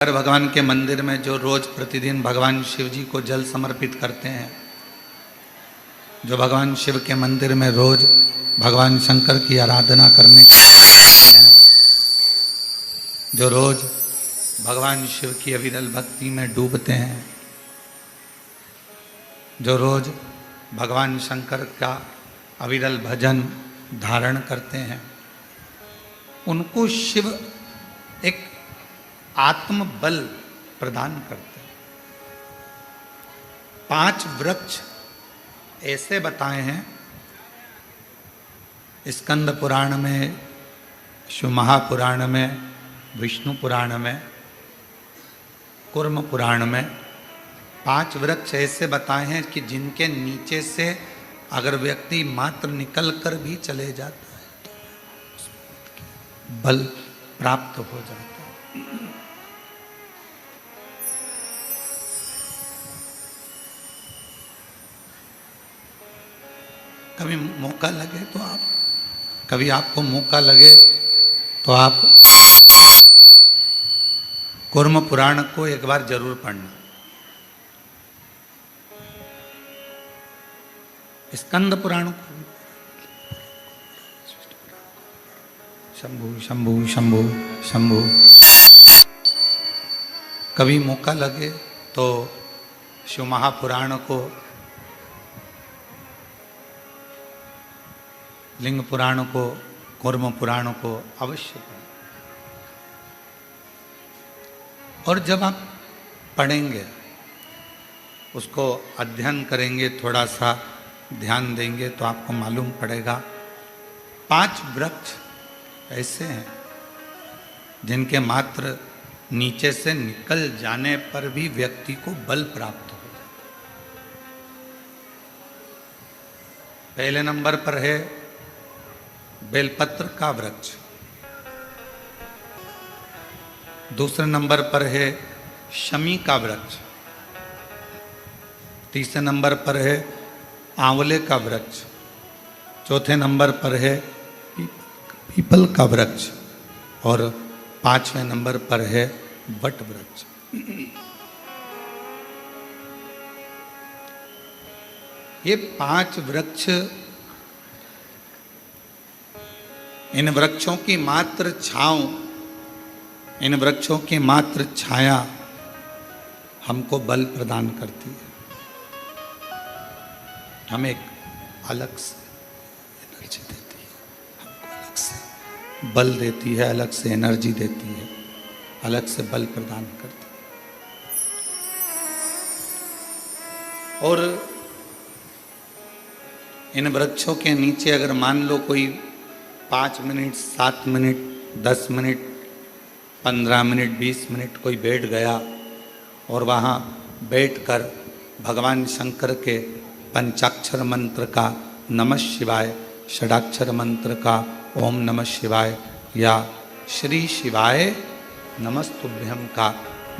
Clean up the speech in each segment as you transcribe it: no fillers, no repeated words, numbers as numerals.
हर भगवान के मंदिर में जो रोज प्रतिदिन भगवान शिव जी को जल समर्पित करते हैं, जो भगवान शिव के मंदिर में रोज भगवान शंकर की आराधना करने हैं, जो रोज भगवान शिव की अविरल भक्ति में डूबते हैं, जो रोज भगवान शंकर का अविरल भजन धारण करते हैं, उनको शिव एक आत्म बल प्रदान करते हैं। 5 वृक्ष ऐसे बताए हैं स्कंद पुराण में, शिव महापुराण में, विष्णु पुराण में, कूर्म पुराण में 5 वृक्ष ऐसे बताए हैं कि जिनके नीचे से अगर व्यक्ति मात्र निकल कर भी चले जाता है तो बल प्राप्त हो जाता है। कभी मौका लगे तो आप, कभी आपको मौका लगे तो आप कूर्म पुराण को एक बार जरूर पढ़ना। स्कंद पुराण को, शंभु शंभु शंभु शंभु, कभी मौका लगे तो शिव महापुराण को, लिंग पुराण को, कूर्म पुराण को अवश्य पढ़ें। और जब आप पढ़ेंगे, उसको अध्ययन करेंगे, थोड़ा सा ध्यान देंगे तो आपको मालूम पड़ेगा 5 वृक्ष ऐसे हैं जिनके मात्र नीचे से निकल जाने पर भी व्यक्ति को बल प्राप्त हो जाता है। पहले नंबर पर है बेलपत्र का वृक्ष, दूसरे नंबर पर है शमी का वृक्ष, तीसरे नंबर पर है आंवले का वृक्ष, चौथे नंबर पर है पीपल का वृक्ष और 5वें नंबर पर है वट वृक्ष। ये 5 वृक्ष, इन वृक्षों की मात्र छांव, इन वृक्षों की मात्र छाया हमको बल प्रदान करती है, हमें एक अलग से एनर्जी देती है, हमको अलग से बल देती है, अलग से एनर्जी देती है, अलग से बल प्रदान करती है। और इन वृक्षों के नीचे अगर मान लो कोई 5 minute, 7 minute, 10 minute, 15 minute, 20 minute कोई बैठ गया और वहाँ बैठकर भगवान शंकर के पंचाक्षर मंत्र का नमः शिवाय, षडाक्षर मंत्र का ओम नमः शिवाय या श्री शिवाय नमस्तुभ्यम का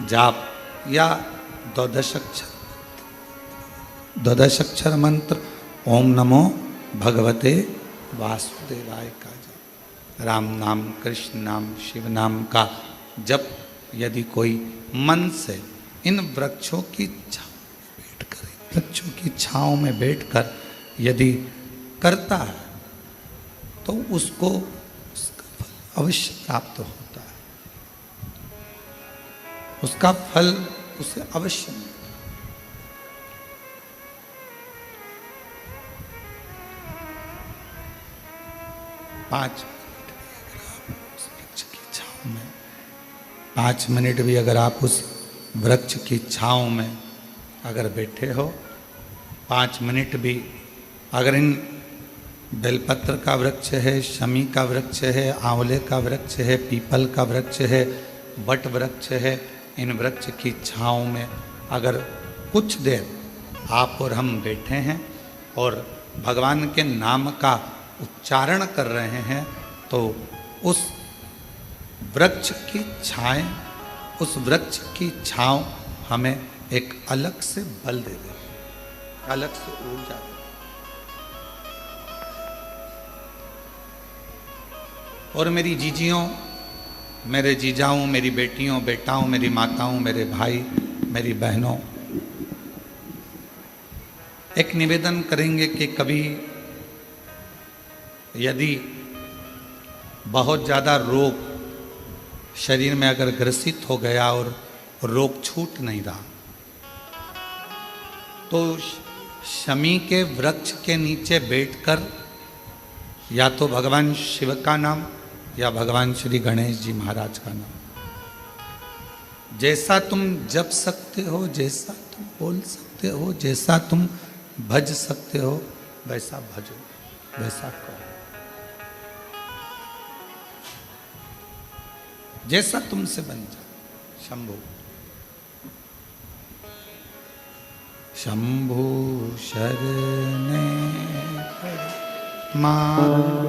जाप या द्वादशाक्षर मंत्र ओम नमो भगवते वासुदेवाय का जप, राम नाम, कृष्ण नाम, शिव नाम का जप यदि कोई मन से इन वृक्षों की वृक्षों की छांव में बैठकर यदि करता है तो उसको उसका फल अवश्य प्राप्त होता है, उसका फल उसे अवश्य मिलता है। 5 मिनट भी अगर आप उस वृक्ष की छांव में अगर बैठे हो, 5 मिनट भी अगर इन बेलपत्र का वृक्ष है, शमी का वृक्ष है, आंवले का वृक्ष है, पीपल का वृक्ष है, वट वृक्ष है, इन वृक्ष की छांव में अगर कुछ देर आप और हम बैठे हैं और भगवान के नाम का उच्चारण कर रहे हैं तो उस वृक्ष की छाएं, उस वृक्ष की छांव हमें एक अलग से बल दे दे, अलग से ऊर्जा दे। और मेरी जीजियों, मेरे जीजाओं, मेरी बेटियों, बेटाओं, मेरी माताओं, मेरे भाई, मेरी बहनों, एक निवेदन करेंगे कि कभी यदि बहुत ज़्यादा रोग शरीर में अगर ग्रसित हो गया और रोग छूट नहीं रहा, तो शमी के वृक्ष के नीचे बैठकर या तो भगवान शिव का नाम या भगवान श्री गणेश जी महाराज का नाम, जैसा तुम जप सकते हो, जैसा तुम बोल सकते हो, जैसा तुम भज सकते हो, वैसा भजो, वैसा करो, जैसा तुमसे बन जाए। शंभु शंभु शरणे मां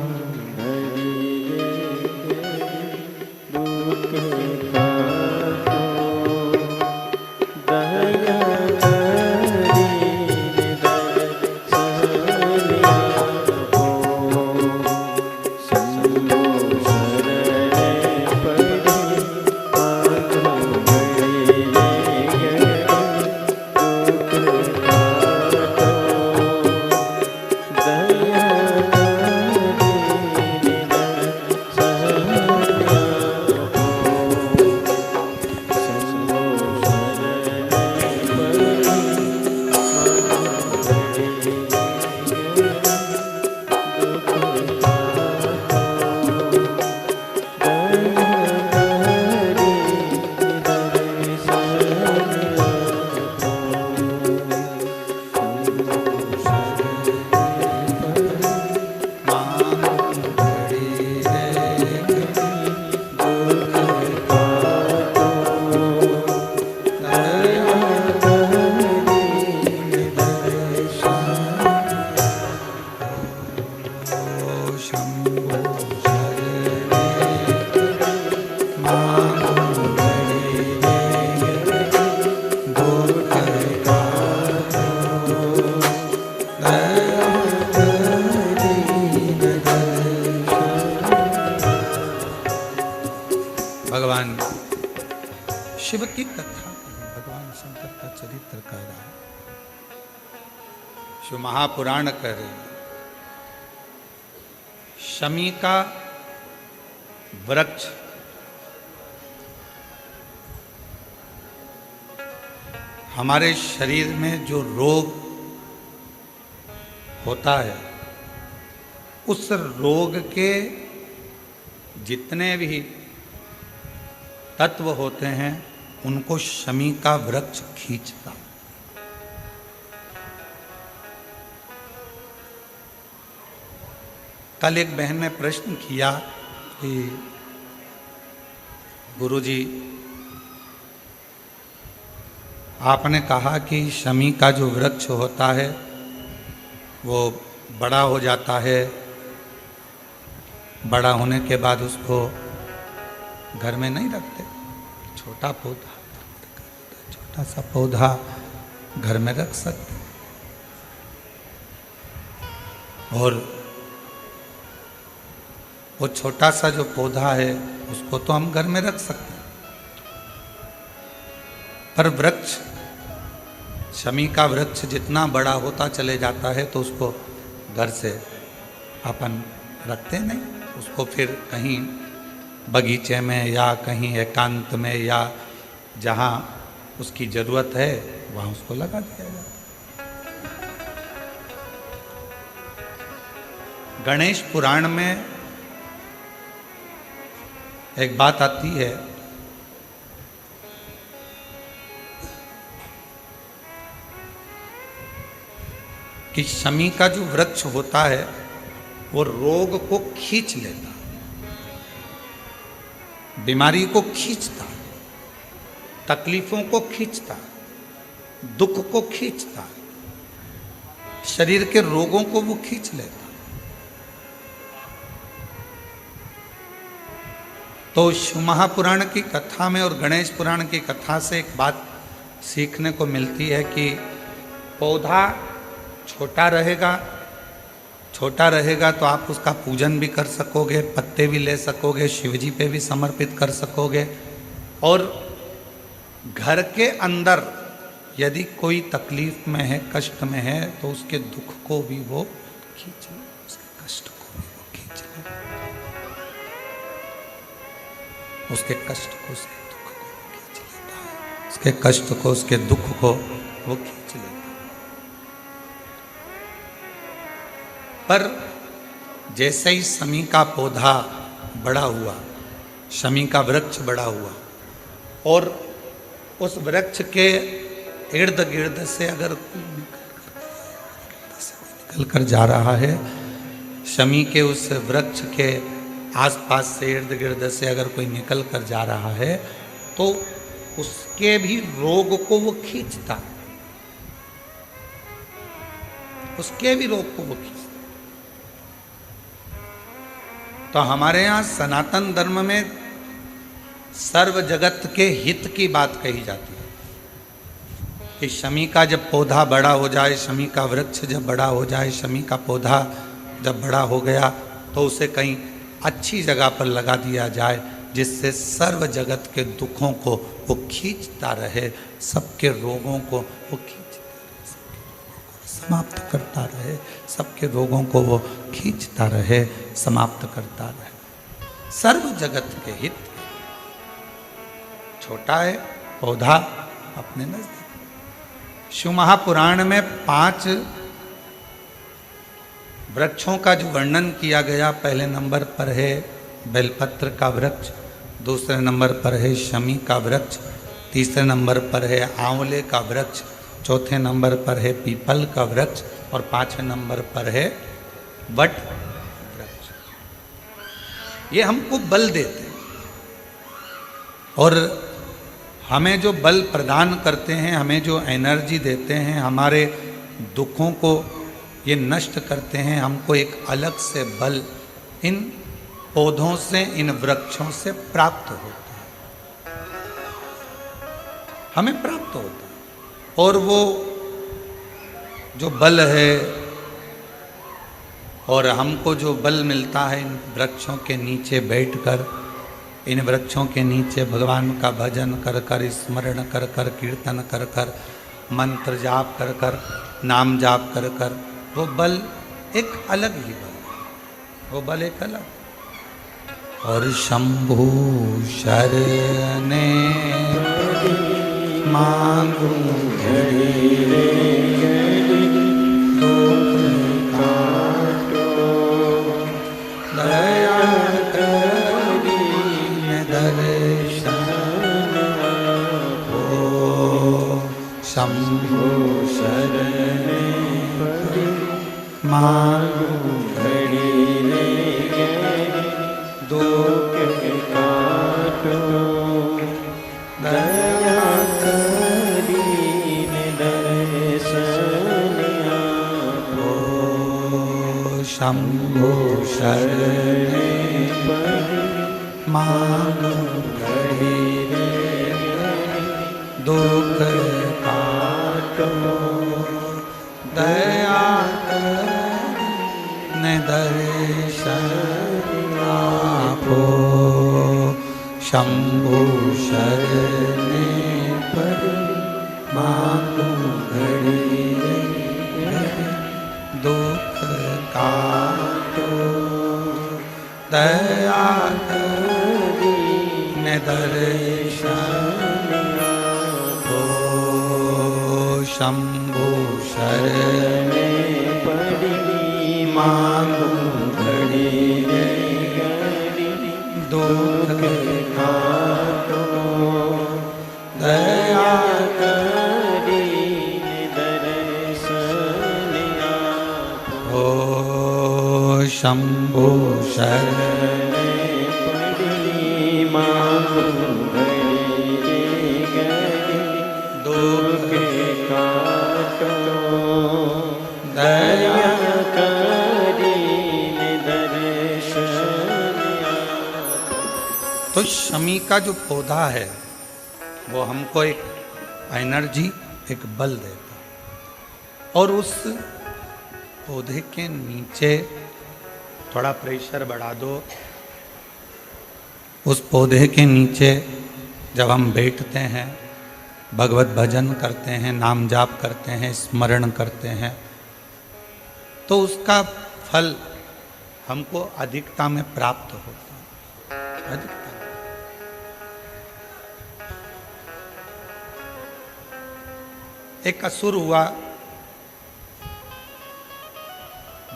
भगवान शिव की कथा, भगवान शंकर का चरित्र कह रहा है, शिव महापुराण कह रहे हैं। शमी का वृक्ष हमारे शरीर में जो रोग होता है, उस रोग के जितने भी तत्व होते हैं उनको शमी का वृक्ष खींचता। कल एक बहन ने प्रश्न किया कि गुरुजी, आपने कहा कि शमी का जो वृक्ष होता है वो बड़ा हो जाता है, बड़ा होने के बाद उसको घर में नहीं रखते, छोटा पौधा, छोटा सा पौधा घर में रख सकते, और वो छोटा सा जो पौधा है उसको तो हम घर में रख सकते हैं, पर वृक्ष, शमी का वृक्ष जितना बड़ा होता चले जाता है तो उसको घर से अपन रखते नहीं, उसको फिर कहीं बगीचे में या कहीं एकांत में या जहाँ उसकी ज़रूरत है वहाँ उसको लगा दिया जाता है। गणेश पुराण में एक बात आती है कि शमी का जो वृक्ष होता है वो रोग को खींच लेता, बीमारी को खींचता, तकलीफों को खींचता, दुख को खींचता, शरीर के रोगों को वो खींच लेता। तो शिव महापुराण की कथा में और गणेश पुराण की कथा से एक बात सीखने को मिलती है कि पौधा छोटा रहेगा, छोटा रहेगा तो आप उसका पूजन भी कर सकोगे, पत्ते भी ले सकोगे, शिवजी पे भी समर्पित कर सकोगे। और घर के अंदर यदि कोई तकलीफ में है, कष्ट में है, तो उसके दुख को भी वो खींच ले, उसके कष्ट को भी वो खींच ले, उसके कष्ट को, उसके दुख को वो खींच लेता है, उसके कष्ट को, उसके दुख को वो खींच लेता है। पर जैसे ही शमी का पौधा बड़ा हुआ, शमी का वृक्ष बड़ा हुआ, और उस वृक्ष के इर्द गिर्द से अगर कोई निकल कर जा रहा है, शमी के उस वृक्ष के आसपास से, इर्द गिर्द से अगर कोई निकल कर जा रहा है, तो उसके भी रोग को वो खींचता है, उसके भी रोग को वो खींचता। तो हमारे यहाँ सनातन धर्म में सर्व जगत के हित की बात कही जाती है कि शमी का जब पौधा बड़ा हो जाए, शमी का वृक्ष जब बड़ा हो जाए, शमी का पौधा जब बड़ा हो गया, तो उसे कहीं अच्छी जगह पर लगा दिया जाए, जिससे सर्व जगत के दुखों को वो खींचता रहे, सबके रोगों को वो खींचता रहे, समाप्त करता रहे, सबके रोगों को वो खींचता रहे, समाप्त करता रहे। सर्व जगत के हित। छोटा है पौधा अपने नजदीक। शिव महापुराण में 5 वृक्षों का जो वर्णन किया गया, पहले नंबर पर है बेलपत्र का वृक्ष, दूसरे नंबर पर है शमी का वृक्ष, तीसरे नंबर पर है आंवले का वृक्ष, चौथे नंबर पर है पीपल का वृक्ष, और 5वें नंबर पर है वट वृक्ष। ये हमको बल देते हैं और हमें जो बल प्रदान करते हैं, हमें जो एनर्जी देते हैं, हमारे दुखों को ये नष्ट करते हैं। हमको एक अलग से बल इन पौधों से, इन वृक्षों से प्राप्त होता है, हमें प्राप्त होता है। और वो जो बल है, और हमको जो बल मिलता है इन वृक्षों के नीचे बैठकर, इन वृक्षों के नीचे भगवान का भजन कर कर, स्मरण कर कर, कीर्तन कर कर, मंत्र जाप कर कर, नाम जाप कर कर, वो बल एक अलग ही बल है, वो बल एक अलग। और शंभु शरणे मांगू घड़ी रे घड़ी, दुख काटो दया करी दर्शन हो। शंभु शरणे मांगू घड़ी रे घड़ी, दुख काटो दया करी दर्शन हो। शंभु शरणे मांगू घड़ी रे घड़ी, दुख काटो दया करी दर्शन आपो। शंभु शरणे पड़ी मांगू घड़ी रे घड़ी, दुख काटो दया करी दर्शन आपो। शंभु शरणे पड़ी मांगू घड़ी रे घड़ी, दुख काटो दया करी दर्शन आपो। शंभु शरणे पड़ी मांगू घड़ी रे घड़ी, दुख काटो दया करी दर्शन आपो। तो शमी का जो पौधा है वो हमको एक एनर्जी, एक बल देता है। और उस पौधे के नीचे थोड़ा प्रेशर बढ़ा दो। उस पौधे के नीचे जब हम बैठते हैं, भगवत भजन करते हैं, नाम जाप करते हैं, स्मरण करते हैं, तो उसका फल हमको अधिकता में प्राप्त होता है। अधिकता एक असुर हुआ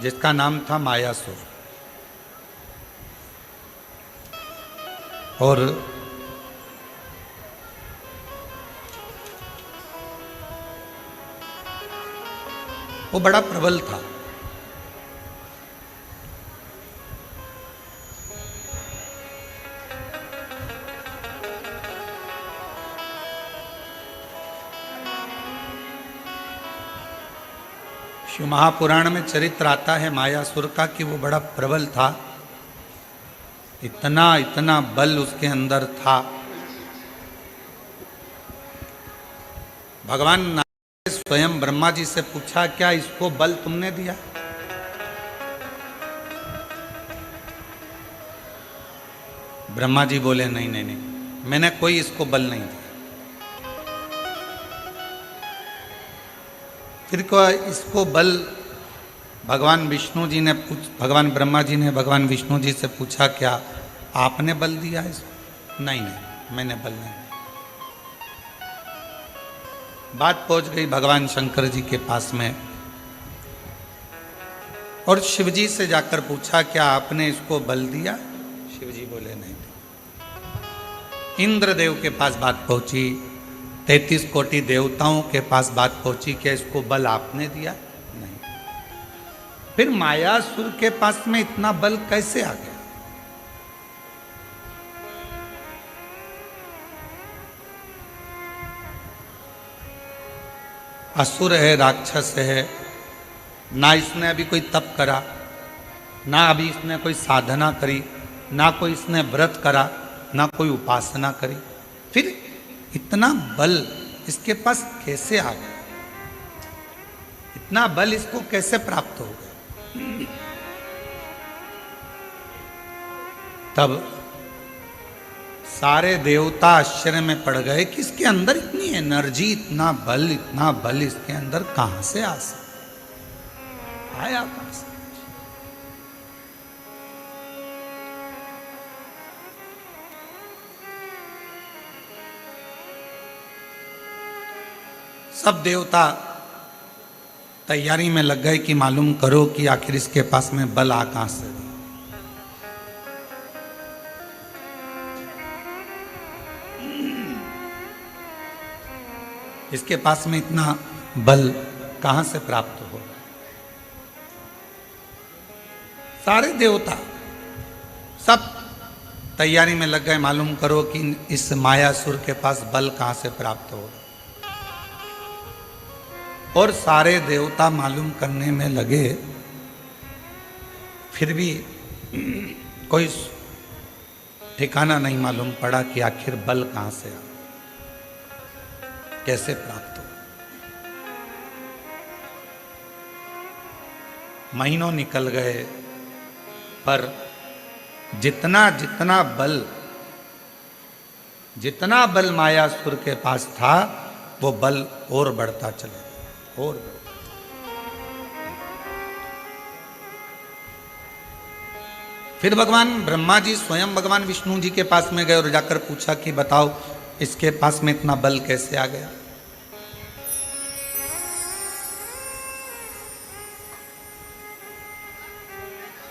जिसका नाम था मायासुर, और वो बड़ा प्रबल था। शिव महापुराण में चरित्र आता है मायासुर का कि वो बड़ा प्रबल था। इतना इतना बल उसके अंदर था। भगवान नारायण ने स्वयं ब्रह्मा जी से पूछा, क्या इसको बल तुमने दिया? ब्रह्मा जी बोले, नहीं नहीं नहीं, मैंने कोई इसको बल नहीं दिया। फिर को इसको बल भगवान विष्णु जी ने भगवान ब्रह्मा जी ने भगवान विष्णु जी से पूछा, क्या आपने बल दिया इसको? नहीं नहीं, मैंने बल नहीं दिया। बात पहुंच गई भगवान शंकर जी के पास में, और शिव जी से जाकर पूछा, क्या आपने इसको बल दिया? शिव जी बोले, नहीं दिया। इंद्रदेव के पास बात पहुंची, 33 कोटि देवताओं के पास बात पहुंची, क्या इसको बल आपने दिया? नहीं। फिर मायासुर के पास में इतना बल कैसे आ गया? असुर है, राक्षस है, ना इसने अभी कोई तप करा, ना अभी इसने कोई साधना करी, ना कोई इसने व्रत करा, ना कोई उपासना करी, फिर इतना बल इसके पास कैसे आ गया? इतना बल इसको कैसे प्राप्त हो गया? तब सारे देवता आश्चर्य में पड़ गए कि इसके अंदर इतनी एनर्जी, इतना बल इसके अंदर कहां से आ सकता? आया कहां से? सब देवता तैयारी में लग गए कि मालूम करो कि आखिर इसके पास में बल आ कहां से। इसके पास में इतना बल कहां से प्राप्त हो? सारे देवता सब तैयारी में लग गए, मालूम करो कि इस मायासुर के पास बल कहां से प्राप्त हो। और सारे देवता मालूम करने में लगे, फिर भी कोई ठिकाना नहीं मालूम पड़ा कि आखिर बल कहां से आ, कैसे प्राप्त हो। महीनों निकल गए, पर जितना बल मायासुर के पास था, वो बल और बढ़ता चले, और फिर भगवान ब्रह्मा जी स्वयं भगवान विष्णु जी के पास में गए और जाकर पूछा कि बताओ इसके पास में इतना बल कैसे आ गया?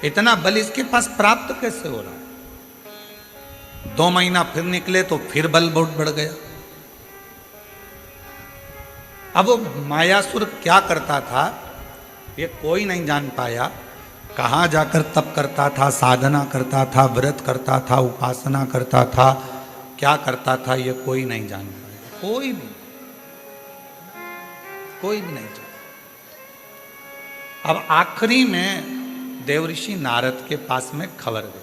इतना बल इसके पास प्राप्त कैसे हो रहा है? 2 महीना फिर निकले तो फिर बल बहुत बढ़ गया। अब वो मायासुर क्या करता था, ये कोई नहीं जान पाया। कहाँ जाकर तप करता था, साधना करता था, व्रत करता था, उपासना करता था, क्या करता था, ये कोई नहीं जान पाया। कोई भी नहीं जान। अब आखिरी में देवऋषि नारद के पास में खबर गई।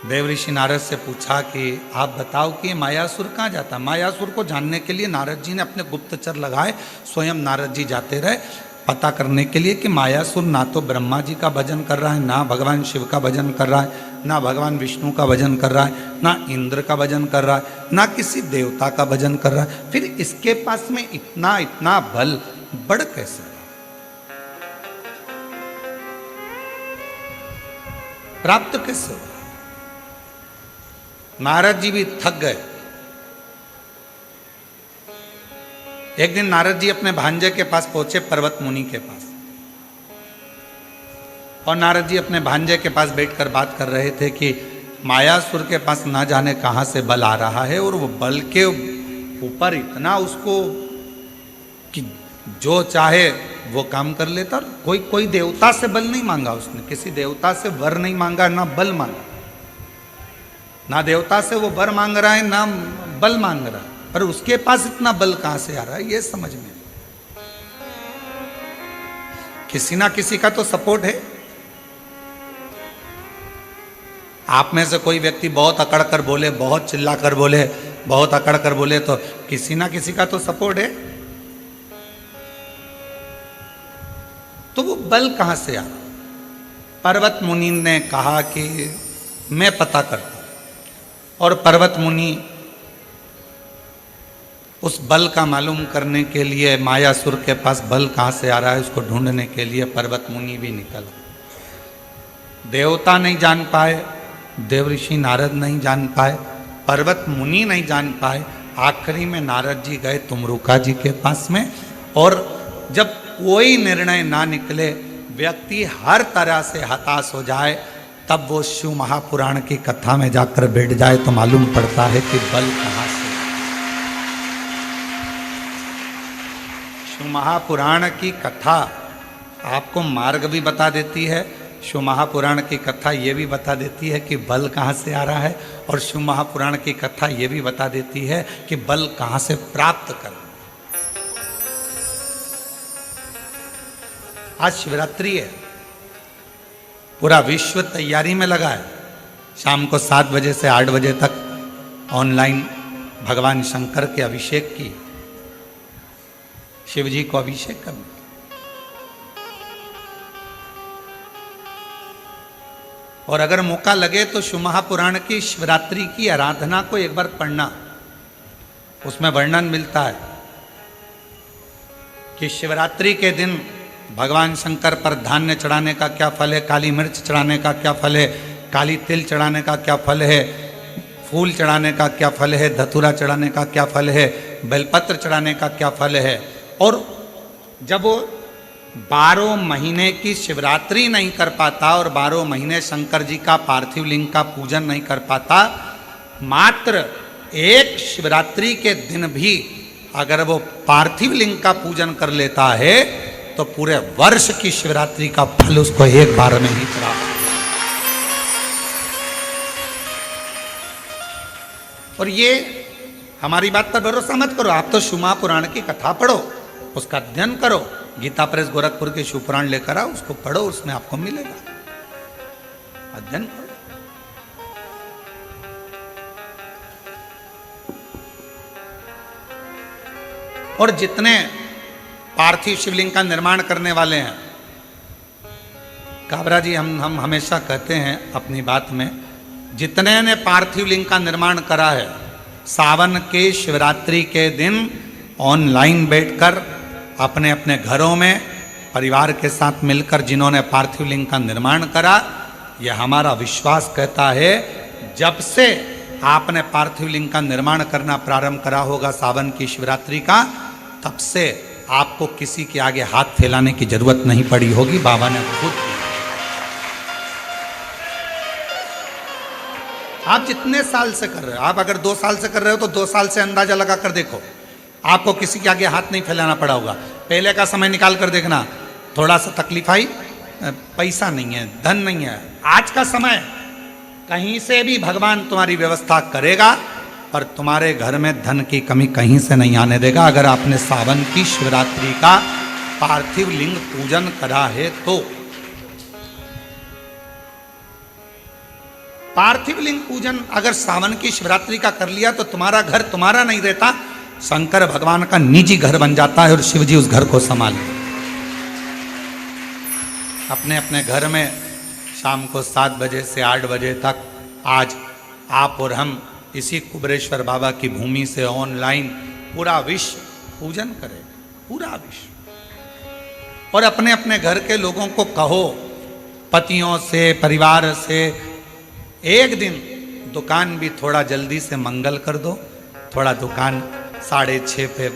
देव ऋषि नारद से पूछा कि आप बताओ कि मायासुर कहाँ जाता। मायासुर को जानने के लिए नारद जी ने अपने गुप्तचर लगाए, स्वयं नारद जी जाते रहे पता करने के लिए कि मायासुर ना तो ब्रह्मा जी का भजन कर रहा है, ना भगवान शिव का भजन कर रहा है, ना भगवान विष्णु का भजन कर रहा है, ना इंद्र का भजन कर रहा है, ना किसी देवता का भजन कर रहा है। फिर इसके पास में इतना इतना बल बढ़ कैसे, प्राप्त कैसे हुआ। नारद जी भी थक गए। एक दिन नारद जी अपने भांजे के पास पहुंचे, पर्वत मुनि के पास, और नारद जी अपने भांजे के पास बैठकर बात कर रहे थे कि मायासुर के पास ना जाने कहां से बल आ रहा है, और वो बल के ऊपर इतना उसको कि जो चाहे वो काम कर लेता। कोई देवता से बल नहीं मांगा उसने, किसी देवता से वर नहीं मांगा, ना बल मांगा, ना देवता से वो वर मांग रहा है, ना बल मांग रहा है, पर उसके पास इतना बल कहां से आ रहा है ये समझ में। किसी ना किसी का तो सपोर्ट है। आप में से कोई व्यक्ति बहुत अकड़ कर बोले, बहुत चिल्ला कर बोले, बहुत अकड़ कर बोले, तो किसी ना किसी का तो सपोर्ट है। तो वो बल कहां से आ रहा। पर्वत मुनि ने कहा कि मैं पता करता हूं, और पर्वत मुनि उस बल का मालूम करने के लिए, मायासुर के पास बल कहां से आ रहा है उसको ढूंढने के लिए पर्वत मुनि भी निकल। देवता नहीं जान पाए, देव ऋषि नारद नहीं जान पाए, पर्वत मुनि नहीं जान पाए। आखिरी में नारद जी गए तुमरुका जी के पास में, और जब कोई निर्णय ना निकले, व्यक्ति हर तरह से हताश हो जाए, तब वो शिव महापुराण की कथा में जाकर बैठ जाए तो मालूम पड़ता है कि बल कहां से। शिव महापुराण की कथा आपको मार्ग भी बता देती है, शिव महापुराण की कथा ये भी बता देती है कि बल कहाँ से आ रहा है, और शिव महापुराण की कथा ये भी बता देती है कि बल कहाँ से प्राप्त करना। आज शिवरात्रि है, पूरा विश्व तैयारी में लगा है। शाम को 7 बजे से 8 बजे तक ऑनलाइन भगवान शंकर के अभिषेक की, शिव जी को अभिषेक करना। और अगर मौका लगे तो शिव महापुराण की शिवरात्रि की आराधना को एक बार पढ़ना, उसमें वर्णन मिलता है कि शिवरात्रि के दिन भगवान शंकर पर धान्य चढ़ाने का क्या फल है, काली मिर्च चढ़ाने का क्या फल है, काली तिल चढ़ाने का क्या फल है, फूल चढ़ाने का क्या फल है, धतूरा चढ़ाने का क्या फल है, बेलपत्र चढ़ाने का क्या फल है। और जब वो 12 महीने की शिवरात्रि नहीं कर पाता और 12 महीने शंकर जी का पार्थिव लिंग का पूजन नहीं कर पाता, मात्र एक शिवरात्रि के दिन भी अगर वो पार्थिव लिंग का पूजन कर लेता है तो पूरे वर्ष की शिवरात्रि का फल उसको एक बार में ही प्राप्त। और ये हमारी बात पर भरोसा मत करो, आप तो शिव महापुराण की कथा पढ़ो, उसका अध्ययन करो, गीता प्रेस गोरखपुर के शिव पुराण लेकर आओ, उसको पढ़ो, उसमें आपको मिलेगा। अध्ययन करो। और जितने पार्थिव शिवलिंग का निर्माण करने वाले हैं, काबरा जी हम हमेशा कहते हैं अपनी बात में, जितने ने पार्थिव लिंग का निर्माण करा है, सावन के शिवरात्रि के दिन ऑनलाइन बैठकर अपने अपने घरों में परिवार के साथ मिलकर जिन्होंने पार्थिव लिंग का निर्माण करा, यह हमारा विश्वास कहता है, जब से आपने पार्थिव लिंग का निर्माण करना प्रारंभ करा होगा सावन की शिवरात्रि का, तब से आपको किसी के आगे हाथ फैलाने की जरूरत नहीं पड़ी होगी। बाबा ने खुद, आप जितने साल से कर रहे हो, आप अगर 2 साल से कर रहे हो तो 2 साल से अंदाजा लगा कर देखो, आपको किसी के आगे हाथ नहीं फैलाना पड़ा होगा। पहले का समय निकाल कर देखना, थोड़ा सा तकलीफ आई, पैसा नहीं है, धन नहीं है। आज का समय कहीं से भी भगवान तुम्हारी व्यवस्था करेगा, पर तुम्हारे घर में धन की कमी कहीं से नहीं आने देगा, अगर आपने सावन की शिवरात्रि का पार्थिव लिंग पूजन करा है तो। पार्थिव लिंग पूजन अगर सावन की शिवरात्रि का कर लिया तो तुम्हारा घर तुम्हारा नहीं रहता, शंकर भगवान का निजी घर बन जाता है और शिव जी उस घर को संभाल अपने अपने घर में शाम को 7 बजे से 8 बजे तक आज आप और हम इसी कुबेरेश्वर बाबा की भूमि से ऑनलाइन पूरा विश्व पूजन करें, पूरा विश्व। और अपने अपने घर के लोगों को कहो, पतियों से, परिवार से, एक दिन दुकान भी थोड़ा जल्दी से मंगल कर दो, थोड़ा दुकान 6:30 पे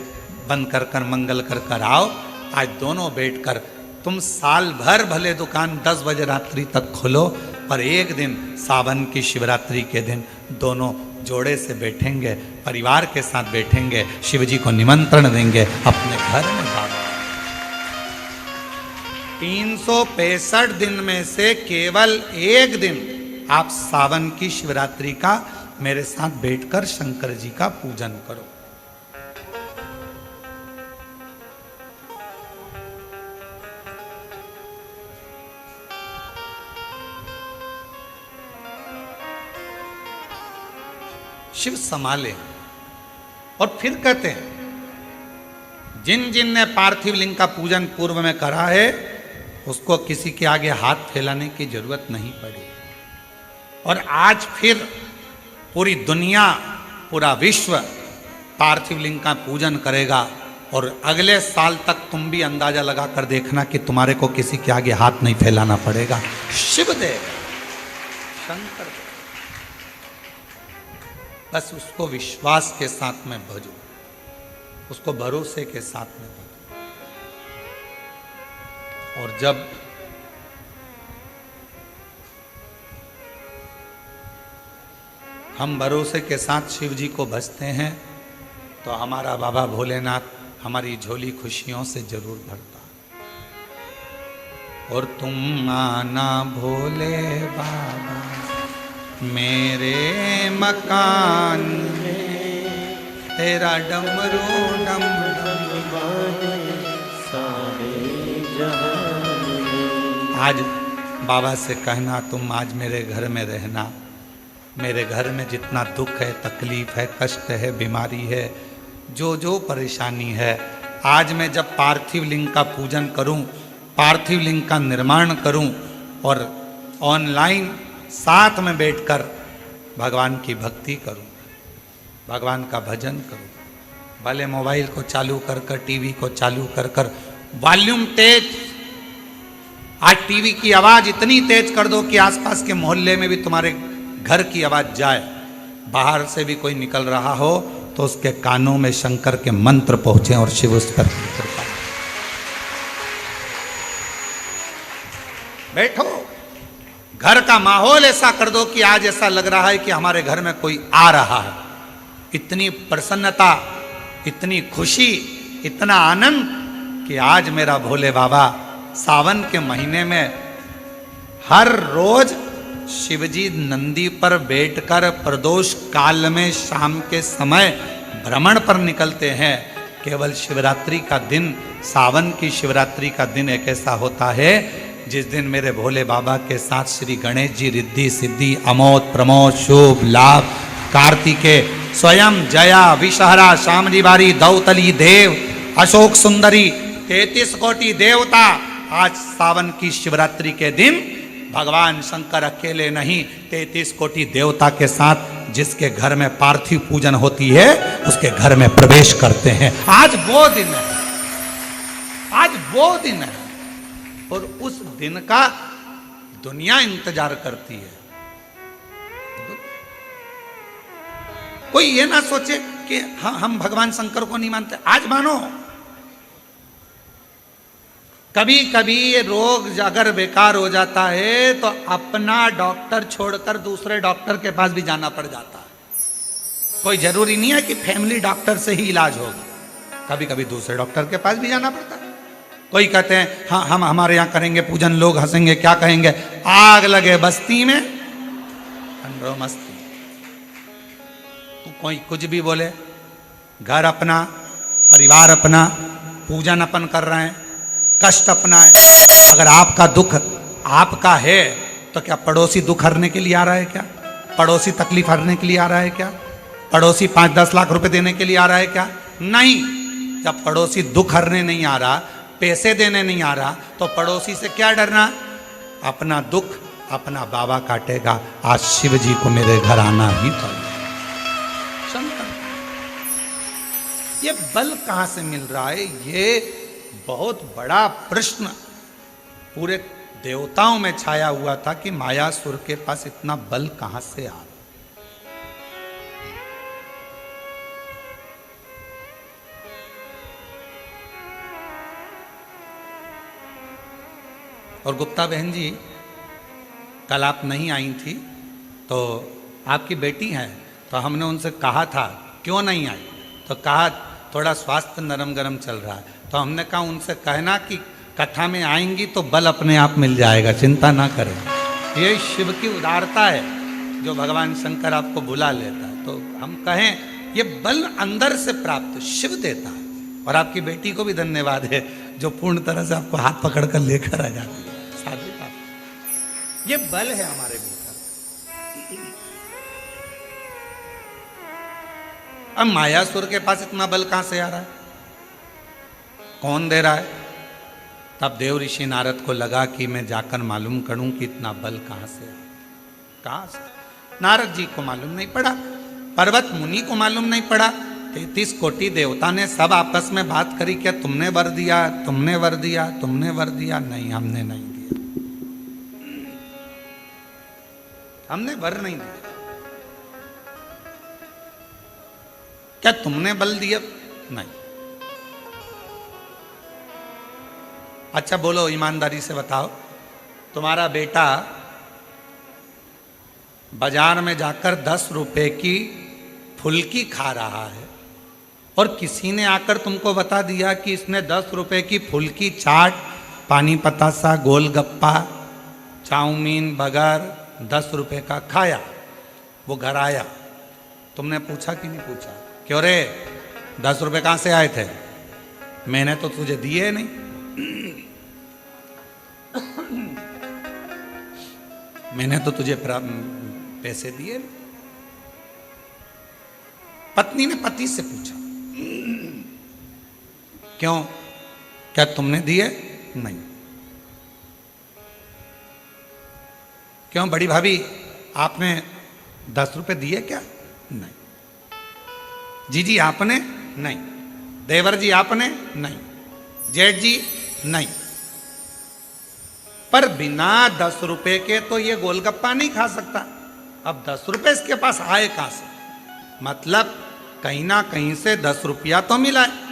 बंद कर कर मंगल कर कर आओ। आज दोनों बैठकर तुम साल भर भले दुकान 10 बजे रात्रि तक खोलो, पर एक दिन सावन की शिवरात्रि के दिन दोनों जोड़े से बैठेंगे, परिवार के साथ बैठेंगे, शिव जी को निमंत्रण देंगे अपने घर में। बाबा 365 दिन में से केवल एक दिन आप सावन की शिवरात्रि का मेरे साथ बैठकर शंकर जी का पूजन करो। शिव संभाले। और फिर कहते हैं, जिन जिन ने पार्थिव लिंग का पूजन पूर्व में करा है उसको किसी के आगे हाथ फैलाने की जरूरत नहीं पड़ी। और आज फिर पूरी दुनिया, पूरा विश्व पार्थिव लिंग का पूजन करेगा। और अगले साल तक तुम भी अंदाजा लगा कर देखना कि तुम्हारे को किसी के आगे हाथ नहीं फैलाना पड़ेगा। शिव देव, शंकर देव, बस उसको विश्वास के साथ में भजो, उसको भरोसे के साथ में भजो। और जब हम भरोसे के साथ शिव जी को भजते हैं तो हमारा बाबा भोलेनाथ हमारी झोली खुशियों से जरूर भरता। और तुम आना भोले बाबा मेरे मकान में, तेरा डमरू डम डम बाजे सारे जहां। आज बाबा से कहना, तुम आज मेरे घर में रहना। मेरे घर में जितना दुख है, तकलीफ है, कष्ट है, बीमारी है, जो जो परेशानी है, आज मैं जब पार्थिव लिंग का पूजन करूं, पार्थिव लिंग का निर्माण करूं और ऑनलाइन साथ में बैठकर भगवान की भक्ति करूं, भगवान का भजन करूं। भले मोबाइल को चालू कर कर, टीवी को चालू कर कर, वॉल्यूम तेज। आज टीवी की आवाज इतनी तेज कर दो कि आसपास के मोहल्ले में भी तुम्हारे घर की आवाज जाए। बाहर से भी कोई निकल रहा हो तो उसके कानों में शंकर के मंत्र पहुंचे और शिव उस पर कृपा। बैठो, घर का माहौल ऐसा कर दो कि आज ऐसा लग रहा है कि हमारे घर में कोई आ रहा है। इतनी प्रसन्नता, इतनी खुशी, इतना आनंद कि आज मेरा भोले बाबा सावन के महीने में हर रोज शिवजी नंदी पर बैठकर प्रदोष काल में शाम के समय भ्रमण पर निकलते हैं। केवल शिवरात्रि का दिन, सावन की शिवरात्रि का दिन एक ऐसा होता है जिस दिन मेरे भोले बाबा के साथ श्री गणेश जी रिद्धि सिद्धि अमोद प्रमोद शुभ लाभ कार्तिकेय स्वयं जया विषहरा श्यामली बारी दौतली देव अशोक सुंदरी 33 कोटि देवता आज सावन की शिवरात्रि के दिन भगवान शंकर अकेले नहीं 33 कोटि देवता के साथ जिसके घर में पार्थिव पूजन होती है उसके घर में प्रवेश करते हैं। आज वो दिन है, आज वो दिन है और उस दिन का दुनिया इंतजार करती है। कोई ये ना सोचे कि हम भगवान शंकर को नहीं मानते। आज मानो, कभी कभी ये रोग अगर बेकार हो जाता है तो अपना डॉक्टर छोड़कर दूसरे डॉक्टर के पास भी जाना पड़ जाता है। कोई जरूरी नहीं है कि फैमिली डॉक्टर से ही इलाज होगा, कभी कभी दूसरे डॉक्टर के पास भी जाना पड़ता है। कोई कहते हैं हाँ हम हमारे यहाँ करेंगे पूजन, लोग हंसेंगे, क्या कहेंगे, आग लगे बस्ती में ठंडो मस्ती। तो कोई कुछ भी बोले, घर अपना, परिवार अपना, पूजन अपन कर रहे हैं, कष्ट अपना है। अगर आपका दुख आपका है तो क्या पड़ोसी दुख हरने के लिए आ रहा है क्या? पड़ोसी तकलीफ हरने के लिए आ रहा है क्या? पड़ोसी 5-10 लाख रुपए देने के लिए आ रहा है क्या? नहीं। जब पड़ोसी दुख हरने नहीं आ रहा, पैसे देने नहीं आ रहा, तो पड़ोसी से क्या डरना? अपना दुख अपना बाबा काटेगा। आज शिव जी को मेरे घर आना ही पड़ेगा। ये बल कहां से मिल रहा है? ये बहुत बड़ा प्रश्न पूरे देवताओं में छाया हुआ था कि मायासुर के पास इतना बल कहां से आ रहा। और गुप्ता बहन जी, कल आप नहीं आई थी, तो आपकी बेटी हैं, तो हमने उनसे कहा था क्यों नहीं आई, तो कहा थोड़ा स्वास्थ्य नरम गरम चल रहा है। तो हमने कहा उनसे कहना कि कथा में आएंगी तो बल अपने आप मिल जाएगा, चिंता ना करें। ये शिव की उदारता है जो भगवान शंकर आपको बुला लेता है। तो हम कहें ये बल अंदर से प्राप्त शिव देता है। और आपकी बेटी को भी धन्यवाद है जो पूर्ण तरह से आपको हाथ पकड़ कर लेकर आ जाती है। साधु का ये बल है हमारे भीतर। अब मायासुर के पास इतना बल कहां से आ रहा है? कौन दे रहा है? तब देव ऋषि नारद को लगा कि मैं जाकर मालूम करूं कि इतना बल कहां से आया। कहां से? नारद जी को मालूम नहीं पड़ा, पर्वत मुनि को मालूम नहीं पड़ा, 33 कोटि देवता ने सब आपस में बात करी, क्या तुमने वर दिया, तुमने वर दिया, तुमने वर दिया? नहीं, हमने नहीं दिया, हमने वर नहीं दिया। क्या तुमने बल दिया? नहीं। अच्छा बोलो, ईमानदारी से बताओ, तुम्हारा बेटा बाजार में जाकर 10 रुपए की फुल्की खा रहा है और किसी ने आकर तुमको बता दिया कि इसने 10 रुपए की फुल्की, चाट, पानी पतासा, गोलगप्पा, चाउमीन, बर्गर 10 रुपए का खाया। वो घर आया, तुमने पूछा कि नहीं पूछा, क्यों रे 10 रुपए कहां से आए थे? मैंने तो तुझे दिए नहीं। मैंने तो तुझे पैसे दिए। पत्नी ने पति से पूछा, क्यों, क्या तुमने दिए? नहीं। क्यों बड़ी भाभी, आपने 10 रुपए दिए क्या? नहीं। जीजी आपने? नहीं। देवर जी आपने? नहीं। जेठ जी? नहीं। पर बिना 10 रुपए के तो ये गोलगप्पा नहीं खा सकता। अब 10 रुपए इसके पास आए कहां से? मतलब कहीं ना कहीं से 10 रुपया तो मिला है।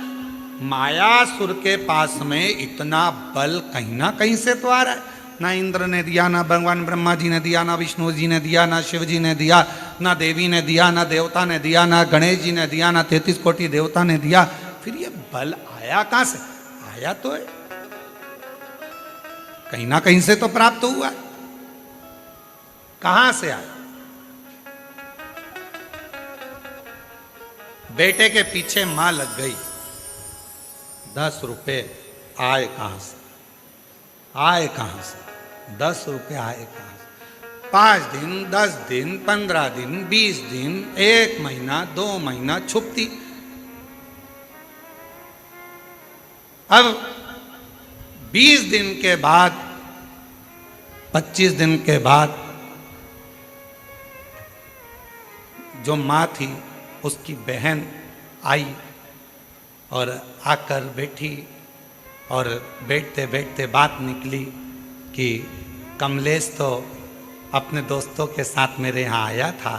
मायासुर के पास में इतना बल कहीं ना कहीं से तो आ रहा है। ना इंद्र ने दिया, ना भगवान ब्रह्मा जी ने दिया, ना विष्णु जी ने दिया, ना शिव जी ने दिया, ना देवी ने दिया, ना देवता ने दिया, ना गणेश जी ने दिया, ना 33 कोटि देवता ने दिया। फिर ये बल आया कहां से? आया तो है, कहीं ना कहीं से तो प्राप्त हुआ। कहां से आया? बेटे के पीछे मां लग गई, 10 रुपए आए कहां से? आए कहां से? 10 रुपए आए कहां से? 5 दिन, 10 दिन, 15 दिन, 20 दिन, 1 महीना, 2 महीना छुपती। अब 20 दिन के बाद, 25 दिन के बाद जो मां थी उसकी बहन आई और आकर बैठी और बैठते बैठते बात निकली कि कमलेश तो अपने दोस्तों के साथ मेरे यहाँ आया था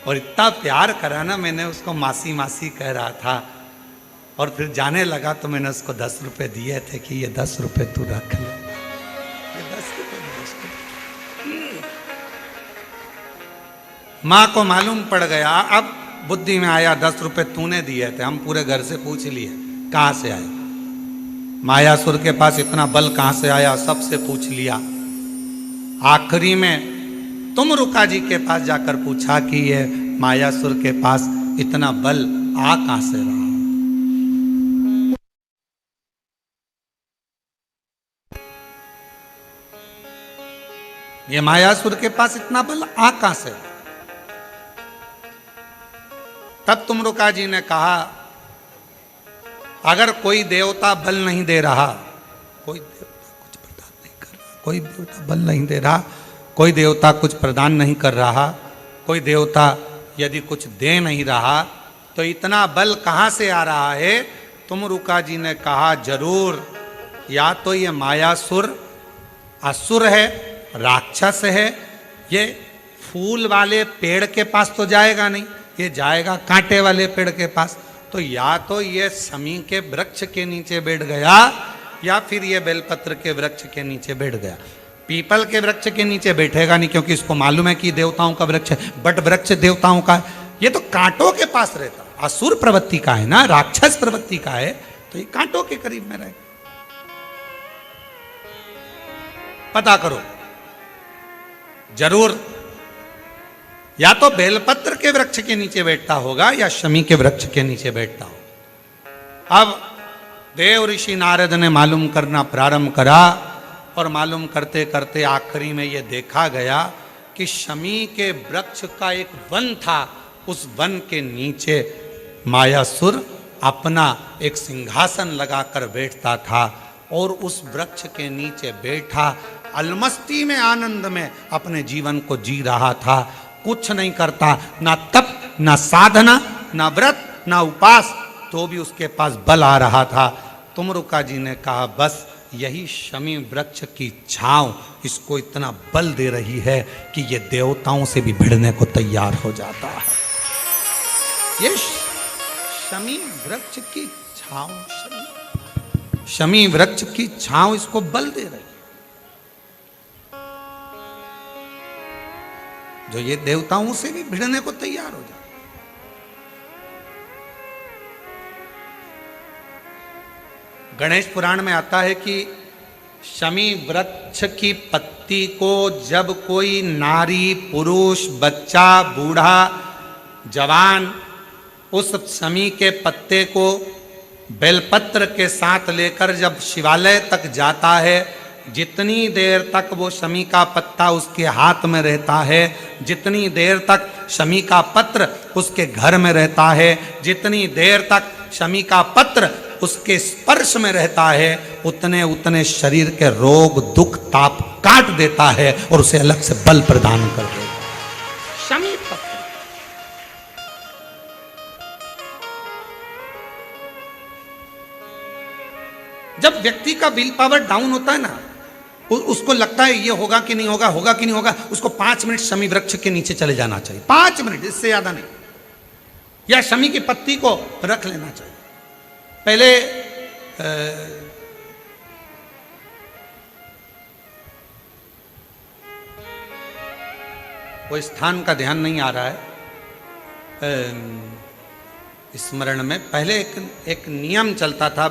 और इतना प्यार करा ना, मैंने उसको मासी मासी कह रहा था और फिर जाने लगा तो मैंने उसको 10 रुपए दिए थे कि ये 10 रुपए तू रख ले। ये 10 रुपए माँ को मालूम पड़ गया। अब बुद्धि में आया 10 रुपए तूने दिए थे। हम पूरे घर से पूछ लिए कहां से आए, मायासुर के पास इतना बल कहां से आया, सबसे पूछ लिया। आखिरी में तुम रुका जी के पास जाकर पूछा कि ये मायासुर के पास इतना बल आ कहां से रहा। ये मायासुर के पास इतना बल आ कहां से? तब तुमरुका जी ने कहा, अगर कोई देवता बल नहीं दे रहा, कोई देवता कुछ प्रदान नहीं कर रहा, कोई देवता बल नहीं दे रहा, कोई देवता कुछ प्रदान नहीं कर रहा, कोई देवता यदि कुछ दे नहीं रहा, तो इतना बल कहां से आ रहा है? तुमरुका जी ने कहा, जरूर या तो ये मायासुर असुर है, राक्षस है, ये फूल वाले पेड़ के पास तो जाएगा नहीं, ये जाएगा कांटे वाले पेड़ के पास। तो या तो ये शमी के वृक्ष के नीचे बैठ गया, या फिर ये बेलपत्र के वृक्ष के नीचे बैठ गया। पीपल के वृक्ष के नीचे बैठेगा नहीं, क्योंकि इसको मालूम है कि देवताओं का वृक्ष है, बट वृक्ष देवताओं का है। ये तो कांटों के पास रहता, असुर प्रवृत्ति का है ना, राक्षस प्रवृत्ति का है, तो ये कांटों के करीब में रहे। पता करो जरूर, या तो बेलपत्र के वृक्ष के नीचे बैठता होगा या शमी के वृक्ष के नीचे बैठता होगा। अब देव ऋषि नारद ने मालूम करना प्रारंभ करा, और मालूम करते करते आखिरी में यह देखा गया कि शमी के वृक्ष का एक वन था, उस वन के नीचे मायासुर अपना एक सिंहासन लगाकर बैठता था, और उस वृक्ष के नीचे बैठा अलमस्ती में, आनंद में अपने जीवन को जी रहा था। कुछ नहीं करता, ना तप, ना साधना, ना व्रत, ना उपास, तो भी उसके पास बल आ रहा था। तुमरुका जी ने कहा, बस यही शमी वृक्ष की छांव इसको इतना बल दे रही है कि ये देवताओं से भी भिड़ने को तैयार हो जाता है। ये शमी वृक्ष की छांव, शमी वृक्ष की छांव इसको बल दे रही है, जो ये देवताओं से भी भिड़ने को तैयार हो जाता। गणेश पुराण में आता है कि शमी वृक्ष की पत्ती को जब कोई नारी, पुरुष, बच्चा, बूढ़ा, जवान उस शमी के पत्ते को बेलपत्र के साथ लेकर जब शिवालय तक जाता है, जितनी देर तक वो शमी का पत्ता उसके हाथ में रहता है, जितनी देर तक शमी का पत्र उसके घर में रहता है, जितनी देर तक शमी का पत्र उसके स्पर्श में रहता है, उतने उतने शरीर के रोग, दुख, ताप काट देता है और उसे अलग से बल प्रदान कर देता है। शमी पत्र जब व्यक्ति का विल पावर डाउन होता है ना, उसको लगता है ये होगा कि नहीं होगा, होगा कि नहीं होगा, उसको 5 मिनट शमी वृक्ष के नीचे चले जाना चाहिए, 5 मिनट, इससे ज्यादा नहीं, या शमी की पत्ती को रख लेना चाहिए। पहले वो स्थान का ध्यान नहीं आ रहा है स्मरण में, पहले एक नियम चलता था,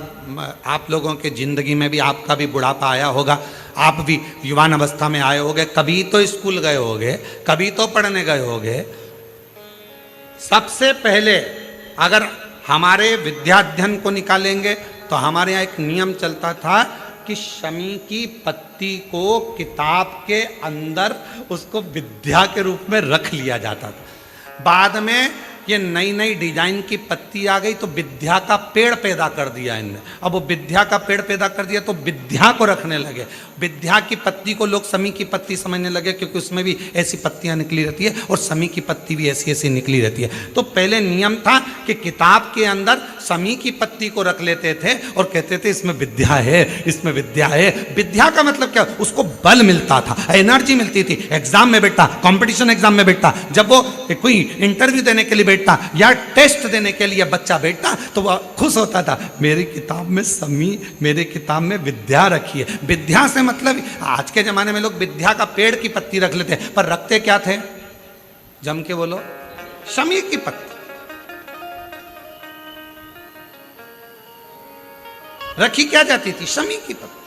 आप लोगों के जिंदगी में भी, आपका भी बुढ़ापा आया होगा, आप भी युवान अवस्था में आए होंगे, कभी तो स्कूल गए होंगे, कभी तो पढ़ने गए होंगे। सबसे पहले अगर हमारे विद्याध्ययन को निकालेंगे तो हमारे यहाँ एक नियम चलता था कि शमी की पत्ती को किताब के अंदर उसको विद्या के रूप में रख लिया जाता था। बाद में ये नई नई डिजाइन की पत्ती आ गई तो विद्या का पेड़ पैदा कर दिया इनने। अब वो विद्या का पेड़ पैदा कर दिया तो विद्या को रखने लगे। विद्या की पत्ती को लोग शमी की पत्ती समझने लगे, क्योंकि उसमें भी ऐसी पत्तियां निकली रहती है और शमी की पत्ती भी ऐसी ऐसी निकली रहती है। तो पहले नियम था कि किताब के अंदर शमी की पत्ती को रख लेते थे और कहते थे इसमें विद्या है, इसमें विद्या है। विद्या का मतलब क्या? उसको बल मिलता था, एनर्जी मिलती थी। एग्जाम में बैठता, कंपटीशन एग्जाम में बैठता, जब वो कोई इंटरव्यू देने के लिए बैठता या टेस्ट देने के लिए बच्चा बैठता तो वह खुश होता था, मेरी किताब में शमी, मेरे किताब में विद्या रखी है। विद्या से मतलब आज के जमाने में लोग विद्या का पेड़ की पत्ती रख लेते, पर रखते क्या थे? जम के बोलो, शमी की पत्ती रखी क्या जाती थी? शमी की पत्ती।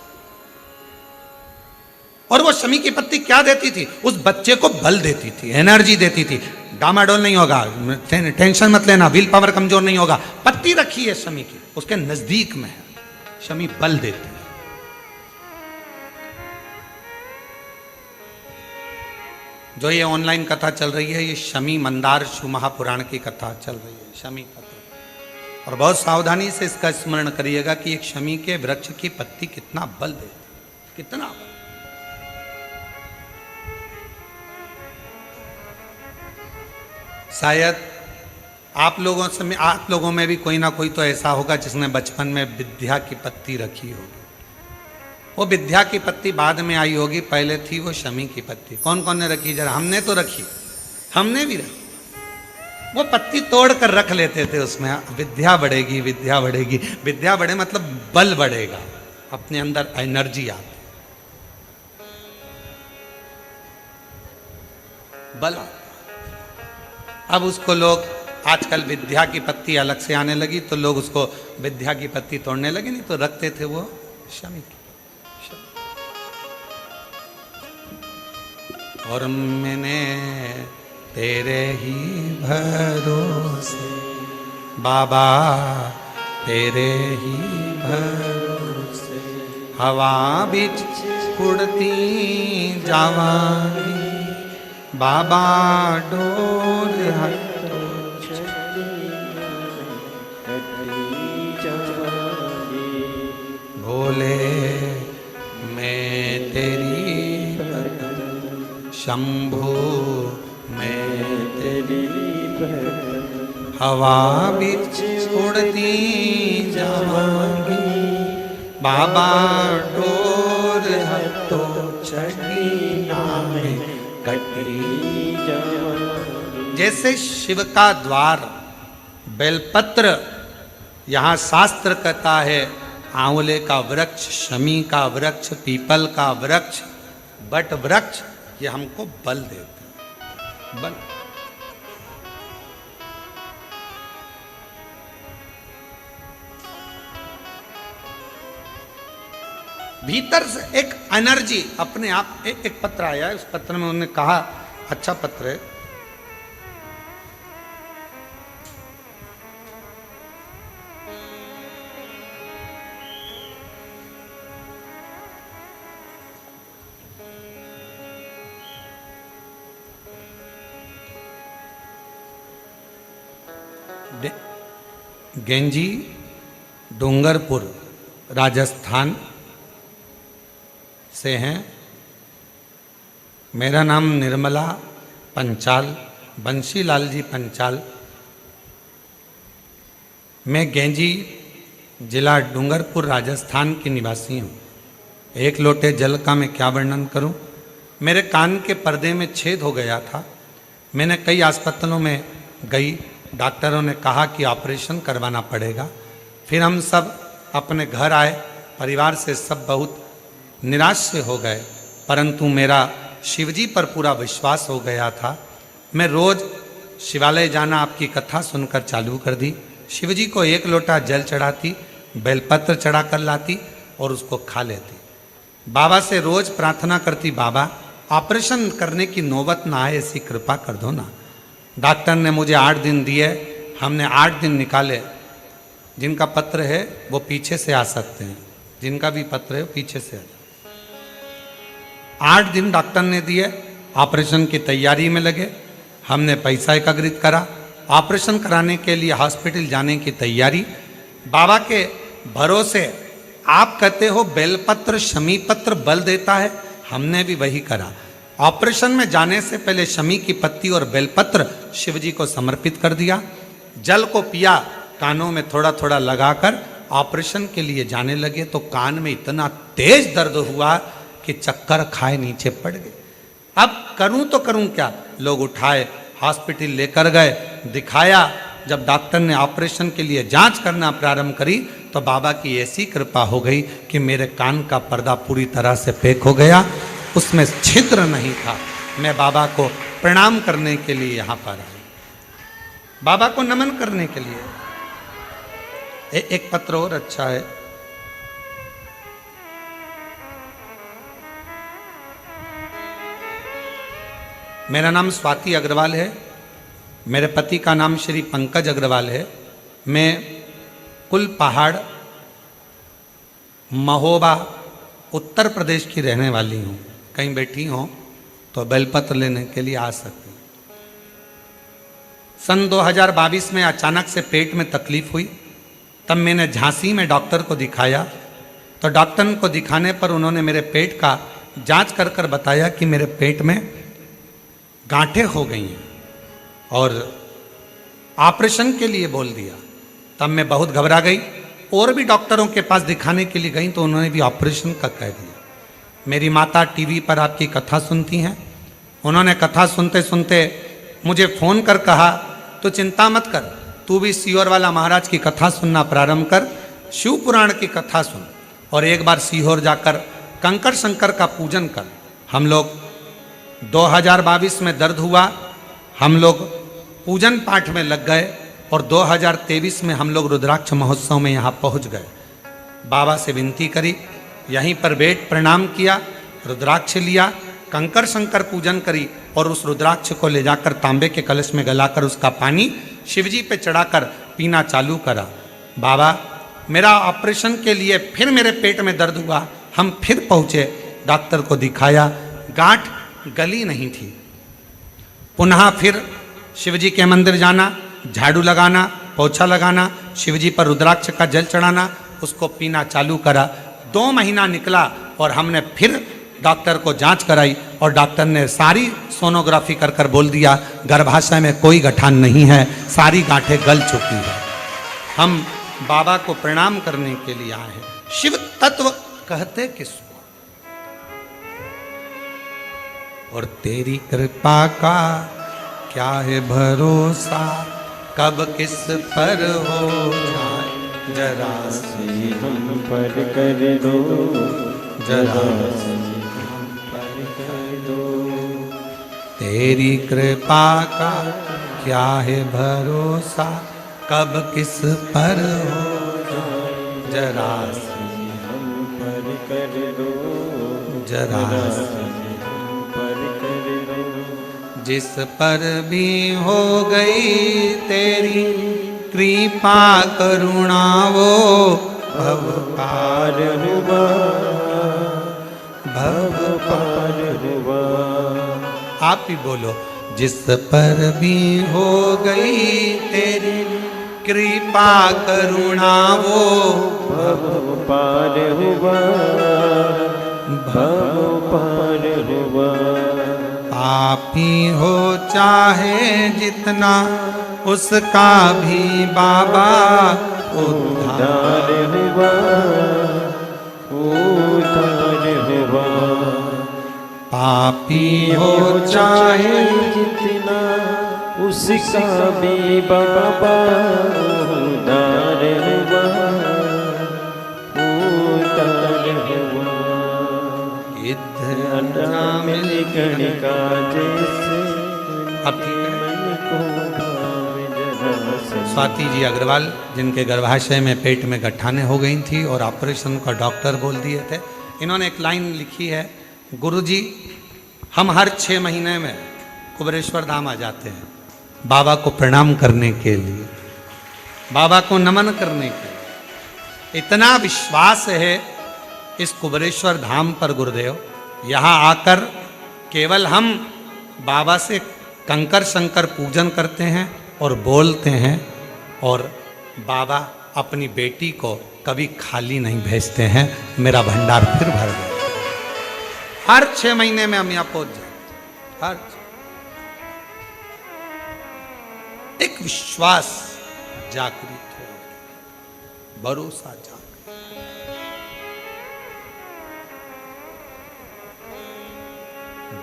और वो शमी की पत्ती क्या देती थी? उस बच्चे को बल देती थी, एनर्जी देती थी। डामाडोल नहीं होगा, टेंशन मत लेना, विल पावर कमजोर नहीं होगा। पत्ती रखी है शमी की, उसके नजदीक में है, शमी बल देती है। जो ये ऑनलाइन कथा चल रही है, ये शमी मंदार शिव महापुराण की कथा चल रही है, शमी कथा। और बहुत सावधानी से इसका स्मरण करिएगा कि एक शमी के वृक्ष की पत्ती कितना बल देती, कितना बल। शायद आप लोगों में भी कोई ना कोई तो ऐसा होगा जिसने बचपन में विद्या की पत्ती रखी होगी। वो विद्या की पत्ती बाद में आई होगी, पहले थी वो शमी की पत्ती। कौन कौन ने रखी? जरा हमने तो रखी, हमने भी रखी। वो पत्ती तोड़ कर रख लेते थे, उसमें विद्या बढ़ेगी, विद्या बढ़ेगी। विद्या बढ़े मतलब बल बढ़ेगा, अपने अंदर एनर्जी आती, बल आता। अब उसको लोग आजकल विद्या की पत्ती अलग से आने लगी तो लोग उसको विद्या की पत्ती तोड़ने लगे, नहीं तो रखते थे वो शमी की। और मैंने तेरे ही भरोसे बाबा, तेरे ही भरोसे हवा बिच उड़ती जावांगी बाबा, डोर हटो भोले मैं तेरी शंभो मैं तेरी हवा बिच उड़ती जावांगी बाबा, डोर हटो छड़ी नामे कटी जावांगी। जैसे शिव का द्वार बेलपत्र, यहाँ शास्त्र कहता है आंवले का वृक्ष, शमी का वृक्ष, पीपल का वृक्ष, बट वृक्ष, ये हमको बल देते हैं, बल। भीतर से एक एनर्जी अपने आप। एक पत्र आया है, उस पत्र में उन्होंने कहा, अच्छा पत्र है, गेंजी डूंगरपुर राजस्थान से हैं। मेरा नाम निर्मला पंचाल, बंशीलाल जी पंचाल। मैं गेंजी जिला डूंगरपुर राजस्थान की निवासी हूँ। एक लोटे जल का मैं क्या वर्णन करूँ। मेरे कान के पर्दे में छेद हो गया था। मैंने कई अस्पतालों में गई, डॉक्टरों ने कहा कि ऑपरेशन करवाना पड़ेगा। फिर हम सब अपने घर आए, परिवार से सब बहुत निराश से हो गए, परंतु मेरा शिवजी पर पूरा विश्वास हो गया था। मैं रोज़ शिवालय जाना आपकी कथा सुनकर चालू कर दी। शिवजी को एक लोटा जल चढ़ाती, बेलपत्र चढ़ा कर लाती और उसको खा लेती। बाबा से रोज़ प्रार्थना करती, बाबा ऑपरेशन करने की नौबत ना आए, ऐसी कृपा कर दो ना। डॉक्टर ने मुझे 8 दिन दिए, हमने 8 दिन निकाले। जिनका पत्र है वो पीछे से आ सकते हैं, जिनका भी पत्र है वो पीछे से आ जाए। 8 दिन डॉक्टर ने दिए, ऑपरेशन की तैयारी में लगे। हमने पैसा एकत्रित करा, ऑपरेशन कराने के लिए हॉस्पिटल जाने की तैयारी। बाबा के भरोसे, आप कहते हो बेलपत्र शमी पत्र बल देता है, हमने भी वही करा। ऑपरेशन में जाने से पहले शमी की पत्ती और बेलपत्र शिवजी को समर्पित कर दिया। जल को पिया, कानों में थोड़ा थोड़ा लगाकर ऑपरेशन के लिए जाने लगे तो कान में इतना तेज दर्द हुआ कि चक्कर खाए नीचे पड़ गए। अब करूं तो करूं क्या। लोग उठाए, हॉस्पिटल लेकर गए, दिखाया। जब डॉक्टर ने ऑपरेशन के लिए जांच करना प्रारंभ करी तो बाबा की ऐसी कृपा हो गई कि मेरे कान का पर्दा पूरी तरह से पैक हो गया, उसमें छिद्र नहीं था। मैं बाबा को प्रणाम करने के लिए यहाँ पर आई, बाबा को नमन करने के लिए। एक पत्र और अच्छा है। मेरा नाम स्वाति अग्रवाल है, मेरे पति का नाम श्री पंकज अग्रवाल है। मैं कुल पहाड़ महोबा उत्तर प्रदेश की रहने वाली हूँ। कहीं बैठी हो तो बेलपत्र लेने के लिए आ सकते हैं। सन 2022 में अचानक से पेट में तकलीफ हुई, तब मैंने झांसी में डॉक्टर को दिखाया। तो डॉक्टर को दिखाने पर उन्होंने मेरे पेट का जांच कर कर बताया कि मेरे पेट में गांठें हो गई हैं और ऑपरेशन के लिए बोल दिया। तब मैं बहुत घबरा गई, और भी डॉक्टरों के पास दिखाने के लिए गई तो उन्होंने भी ऑपरेशन का कह दिया। मेरी माता टीवी पर आपकी कथा सुनती हैं, उन्होंने कथा सुनते सुनते मुझे फ़ोन कर कहा, तो चिंता मत कर, तू भी सीहोर वाला महाराज की कथा सुनना प्रारंभ कर, शिव पुराण की कथा सुन और एक बार सीहोर जाकर कंकर शंकर का पूजन कर। हम लोग 2022 में दर्द हुआ, हम लोग पूजन पाठ में लग गए और 2023 में हम लोग रुद्राक्ष महोत्सव में यहाँ पहुँच गए। बाबा से विनती करी, यहीं पर बैठ प्रणाम किया, रुद्राक्ष लिया, कंकर शंकर पूजन करी और उस रुद्राक्ष को ले जाकर तांबे के कलश में गलाकर उसका पानी शिवजी पे चढ़ाकर पीना चालू करा। बाबा, मेरा ऑपरेशन के लिए फिर मेरे पेट में दर्द हुआ, हम फिर पहुँचे, डॉक्टर को दिखाया, गांठ गली नहीं थी। पुनः फिर शिवजी के मंदिर जाना, झाड़ू लगाना, पोछा लगाना, शिवजी पर रुद्राक्ष का जल चढ़ाना, उसको पीना चालू करा। 2 महीना निकला और हमने फिर डॉक्टर को जांच कराई और डॉक्टर ने सारी सोनोग्राफी कर कर बोल दिया गर्भाशय में कोई गठान नहीं है, सारी गांठें गल चुकी है। हम बाबा को प्रणाम करने के लिए आए हैं। शिव तत्व कहते किसको? और तेरी कृपा का क्या है भरोसा, कब किस पर हो जाए, जरा से हम पर कर दो, जरा से हम पर कर दो। तेरी कृपा का क्या है भरोसा, कब किस पर हो जाए, जरा से हम पर कर दो, जरा से हम पर कर दो। जिस पर भी हो गई तेरी कृपा करुणा, वो भव पार हुआ, भव पार हुआ। आप ही बोलो, जिस पर भी हो गई तेरी कृपा करुणा, वो भव पार हुआ, भव पार हुआ। पापी हो चाहे जितना, उसका भी बाबा उद्धार हुआ, उद्धार हुआ। पापी हो चाहे जितना, उसका भी बाबा उद्धार हुआ, उद्धार हुआ। मिल गणिका जैसे अब ठीक है। मन को भावे जरा से। स्वाति जी अग्रवाल, जिनके गर्भाशय में पेट में गठाने हो गई थी और ऑपरेशन का डॉक्टर बोल दिए थे, इन्होंने एक लाइन लिखी है, गुरुजी हम हर 6 महीने में कुबेरेश्वर धाम आ जाते हैं बाबा को प्रणाम करने के लिए, बाबा को नमन करने के लिए। इतना विश्वास है इस कुबेरेश्वर धाम पर गुरुदेव, यहाँ आकर केवल हम बाबा से कंकर शंकर पूजन करते हैं और बोलते हैं, और बाबा अपनी बेटी को कभी खाली नहीं भेजते हैं। मेरा भंडार फिर भर गया। हर 6 महीने में हम यहाँ पहुंच जाते, हर एक विश्वास जागृत हो, भरोसा जागृत।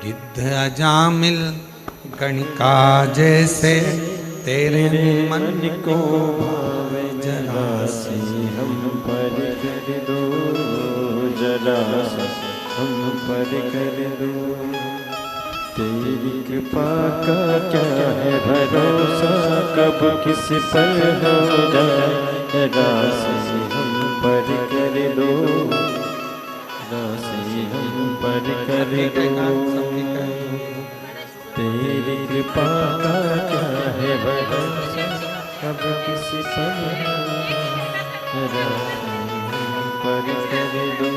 गिद्ध अजामिल गणिका जैसे तेरे मन को भावे जरा से हम पर कर दो, जरा से हम पर कर दो। तेरी कृपा का क्या है भरोसा, कब किस पर हो जाए, जरा से हम पर कर दो, जरा से हम पर कर दो। तेरी कृपा का क्या है भरोसा, कब किसी पर कर दो।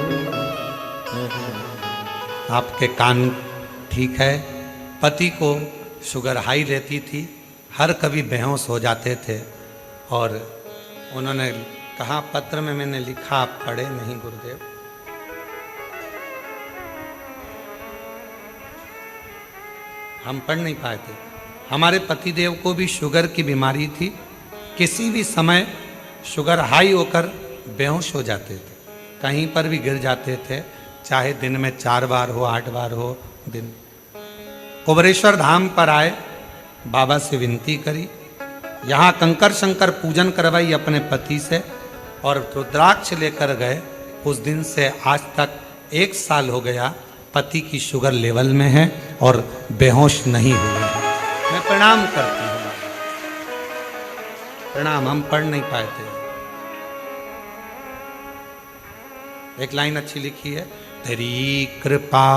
आपके कान ठीक है। पति को शुगर हाई रहती थी, हर कभी बेहोश हो जाते थे। और उन्होंने कहा, पत्र में मैंने लिखा, आप पढ़े नहीं गुरुदेव। हम पढ़ नहीं पाए थे। हमारे पतिदेव को भी शुगर की बीमारी थी, किसी भी समय शुगर हाई होकर बेहोश हो जाते थे, कहीं पर भी गिर जाते थे, चाहे दिन में 4 बार हो, 8 बार हो दिन। कुबरेश्वर धाम पर आए, बाबा से विनती करी, यहाँ कंकर शंकर पूजन करवाई अपने पति से और रुद्राक्ष लेकर गए। उस दिन से आज तक 1 साल हो गया, पति की शुगर लेवल में है और बेहोश नहीं हुए हैं। मैं प्रणाम करती हूँ, प्रणाम। हम पढ़ नहीं पाए थे। एक लाइन अच्छी लिखी है, तेरी कृपा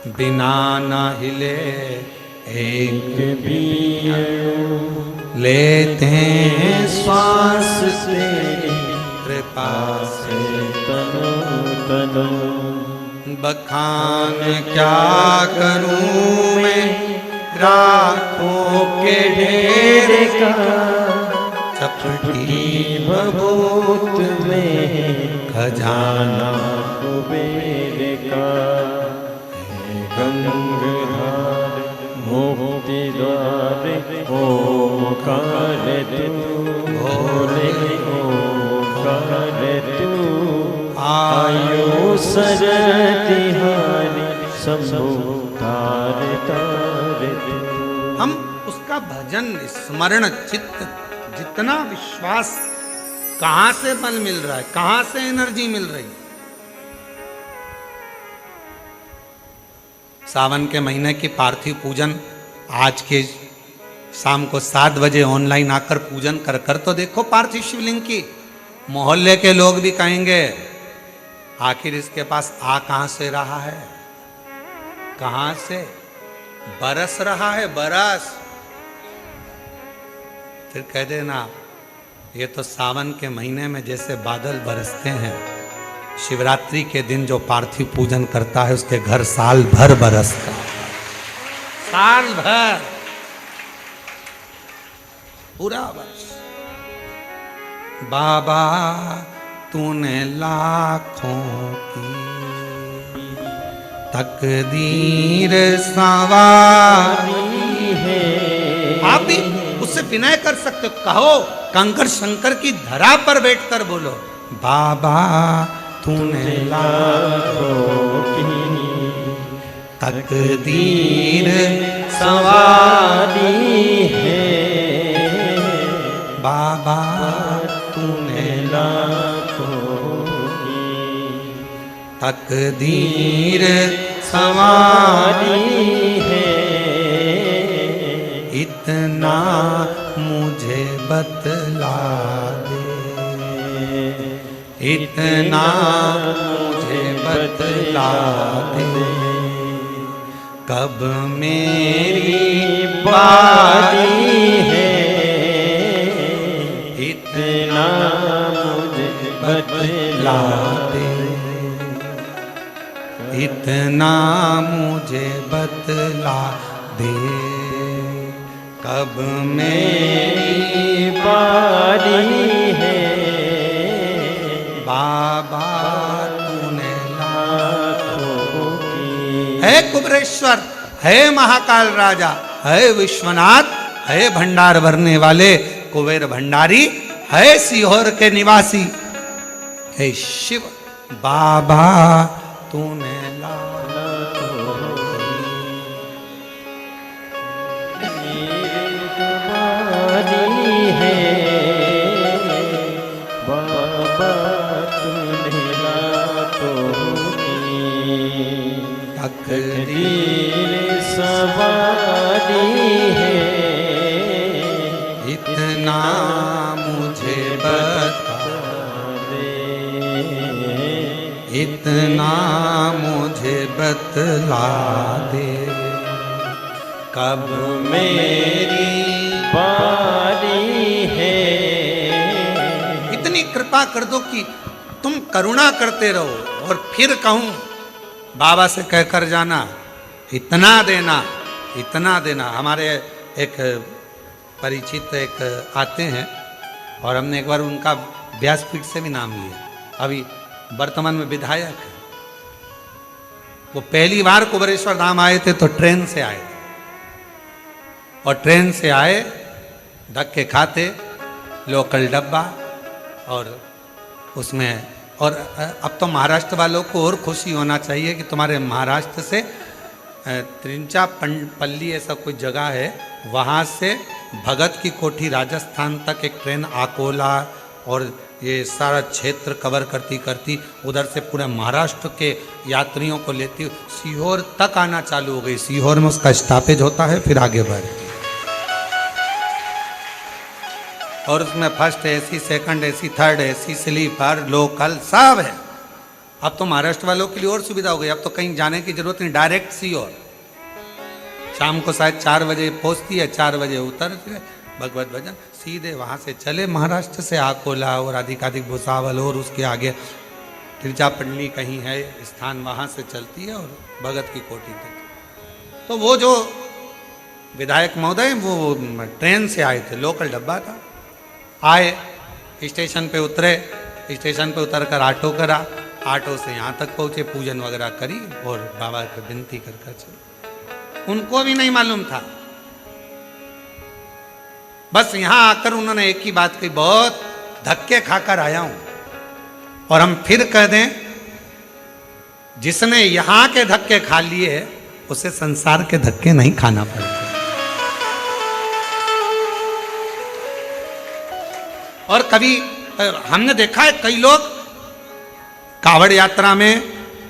बिना न हिले एक भी लेते हैं श्वास तेरी कृपा से तनो तनो। बखान क्या करूं मैं राखों के ढेर का, चपटी भभूत में खजाना कुबेर का। गंगाधार मुक्ति द्वार ओंकार तू, भोले ओंकार तू। आयो सरतिहारी शंभु तार तार तू। हम उसका भजन स्मरण चित्त, जितना विश्वास, कहां से बल मिल रहा है, कहां से एनर्जी मिल रही है। सावन के महीने की पार्थिव पूजन आज के शाम को 7 बजे ऑनलाइन आकर पूजन कर कर तो देखो पार्थिव शिवलिंग की। मोहल्ले के लोग भी कहेंगे, आखिर इसके पास आ कहां से रहा है, कहां से बरस रहा है, बरस। फिर कह देना, ये तो सावन के महीने में जैसे बादल बरसते हैं, शिवरात्रि के दिन जो पार्थिव पूजन करता है उसके घर साल भर बरसता है, साल भर, पूरा वर्ष। बाबा तूने लाखों की तकदीर संवारी है। आप भी उससे विनय कर सकते हो, कहो कंकर शंकर की धरा पर बैठकर बोलो, बाबा तूने लाखों की तकदीर सवारी है। बाबा तूने लाखों की तकदीर सवारी है। इतना मुझे बतला दे, इतना मुझे बतला दे, कब मेरी बारी है। इतना मुझे बतला दे, इतना मुझे बतला दे, कब मेरी बारी है। बाबा तूने लाखों की। है कुबरेश्वर, है महाकाल राजा, है विश्वनाथ, है भंडार भरने वाले कुबेर भंडारी, है सीहोर के निवासी, है शिव। बाबा तूने तकदीर सवारी है। इतना मुझे बता दे, इतना मुझे बतला दे, कब मेरी बारी है। इतनी कृपा कर दो कि तुम करुणा करते रहो। और फिर कहूं, बाबा से कहकर जाना, इतना देना, इतना देना। हमारे एक परिचित एक आते हैं और हमने एक बार उनका व्यासपीठ से भी नाम लिया। अभी वर्तमान में विधायक है। वो पहली बार कुबेरेश्वर धाम आए थे तो ट्रेन से आए थे, और ट्रेन से आए, धक्के खाते, लोकल डब्बा, और उसमें, और अब तो महाराष्ट्र वालों को और खुशी होना चाहिए कि तुम्हारे महाराष्ट्र से त्रिंचापल्ली ऐसा कोई जगह है, वहाँ से भगत की कोठी राजस्थान तक एक ट्रेन अकोला और ये सारा क्षेत्र कवर करती करती उधर से पूरे महाराष्ट्र के यात्रियों को लेती सीहोर तक आना चालू हो गई। सीहोर में उसका स्टॉपेज होता है, फिर आगे बढ़ती है। और उसमें first AC, second AC, third AC, sleeper, local सब है। अब तो महाराष्ट्र वालों के लिए और सुविधा हो गई, अब तो कहीं जाने की जरूरत नहीं, डायरेक्ट सीहोर। शाम को शायद 4 बजे पहुंचती है, 4 बजे उतरते भगवत भजन, सीधे वहाँ से चले महाराष्ट्र से अकोला और अधिकाधिक भुसावल और उसके आगे तिरचापल्ली कहीं है स्थान, वहाँ से चलती है और भगत की कोठी तक। तो वो जो विधायक महोदय वो ट्रेन से आए थे, लोकल डब्बा था। आए, स्टेशन पे उतरे, स्टेशन पे उतर कर ऑटो करा, ऑटो से यहाँ तक पहुँचे, पूजन वगैरह करी और बाबा को विनती कर चले। उनको भी नहीं मालूम था, बस यहाँ आकर उन्होंने एक ही बात कही, बहुत धक्के खाकर आया हूं। और हम फिर कह दें, जिसने यहां के धक्के खा लिए उसे संसार के धक्के नहीं खाना पड़ते। और कभी हमने देखा है कई लोग कावड़ यात्रा में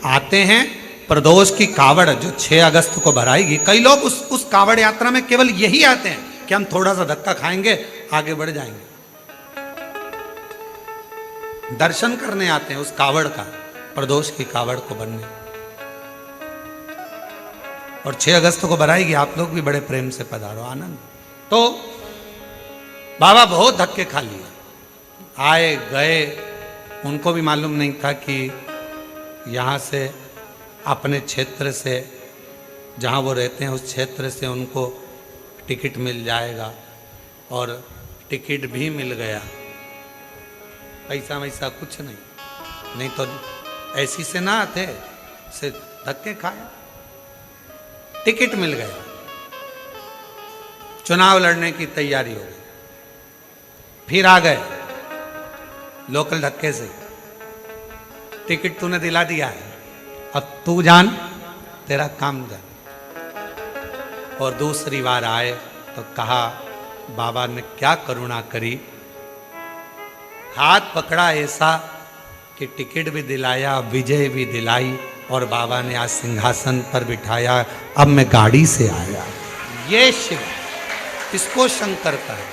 आते हैं, प्रदोष की कावड़ जो 6 अगस्त को भराएगी, कई लोग उस कावड़ यात्रा में केवल यही आते हैं कि हम थोड़ा सा धक्का खाएंगे, आगे बढ़ जाएंगे। दर्शन करने आते हैं उस कावड़ का, प्रदोष की कावड़ को बनने। और 6 अगस्त को भराएगी, आप लोग भी बड़े प्रेम से पधारो, आनंद। तो बाबा बहुत धक्के खा लिए, आए गए, उनको भी मालूम नहीं था कि यहाँ से अपने क्षेत्र से जहाँ वो रहते हैं उस क्षेत्र से उनको टिकट मिल जाएगा, और टिकट भी मिल गया। पैसा वैसा कुछ नहीं तो ऐसी से ना आते, सिर्फ धक्के खाए, टिकट मिल गया। चुनाव लड़ने की तैयारी हो गई, फिर आ गए लोकल धक्के से, टिकट तूने दिला दिया है, अब तू जान, तेरा काम जान। और दूसरी बार आए तो कहा, बाबा ने क्या करुणा करी, हाथ पकड़ा ऐसा कि टिकट भी दिलाया, विजय भी दिलाई, और बाबा ने आज सिंहासन पर बिठाया। अब मैं गाड़ी से आया। ये शिव, इसको शंकर कहते हैं,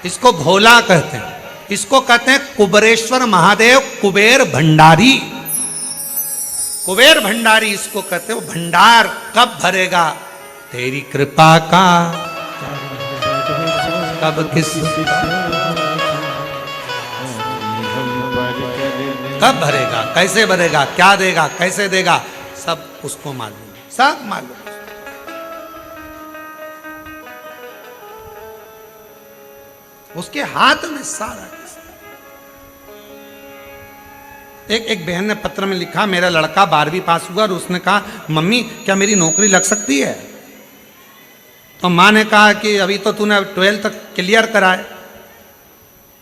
इसको भोला कहते हैं, इसको कहते हैं कुबेरेश्वर महादेव, कुबेर भंडारी। कुबेर भंडारी इसको कहते हो। भंडार कब भरेगा, तेरी कृपा का कब किस कब भरेगा, कैसे भरेगा, क्या देगा, कैसे देगा, सब उसको मालूम, सब मालूम। उसके हाथ में सारा। एक बहन ने पत्र में लिखा, मेरा लड़का 12वीं पास हुआ और उसने कहा, मम्मी क्या मेरी नौकरी लग सकती है? तो माँ ने कहा कि अभी तो तूने 12th तक क्लियर करा है,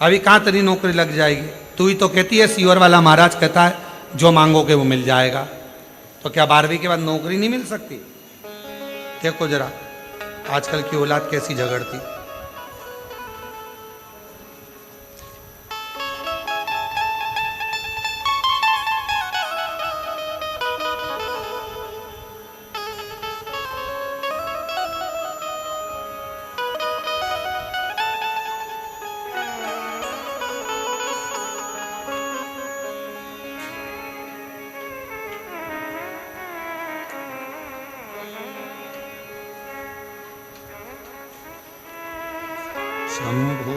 अभी कहाँ तेरी नौकरी लग जाएगी? तू ही तो कहती है, सीहोर वाला महाराज कहता है जो मांगोगे वो मिल जाएगा, तो क्या 12वीं के बाद नौकरी नहीं मिल सकती? देखो जरा आजकल की औलाद कैसी झगड़ती। शंभो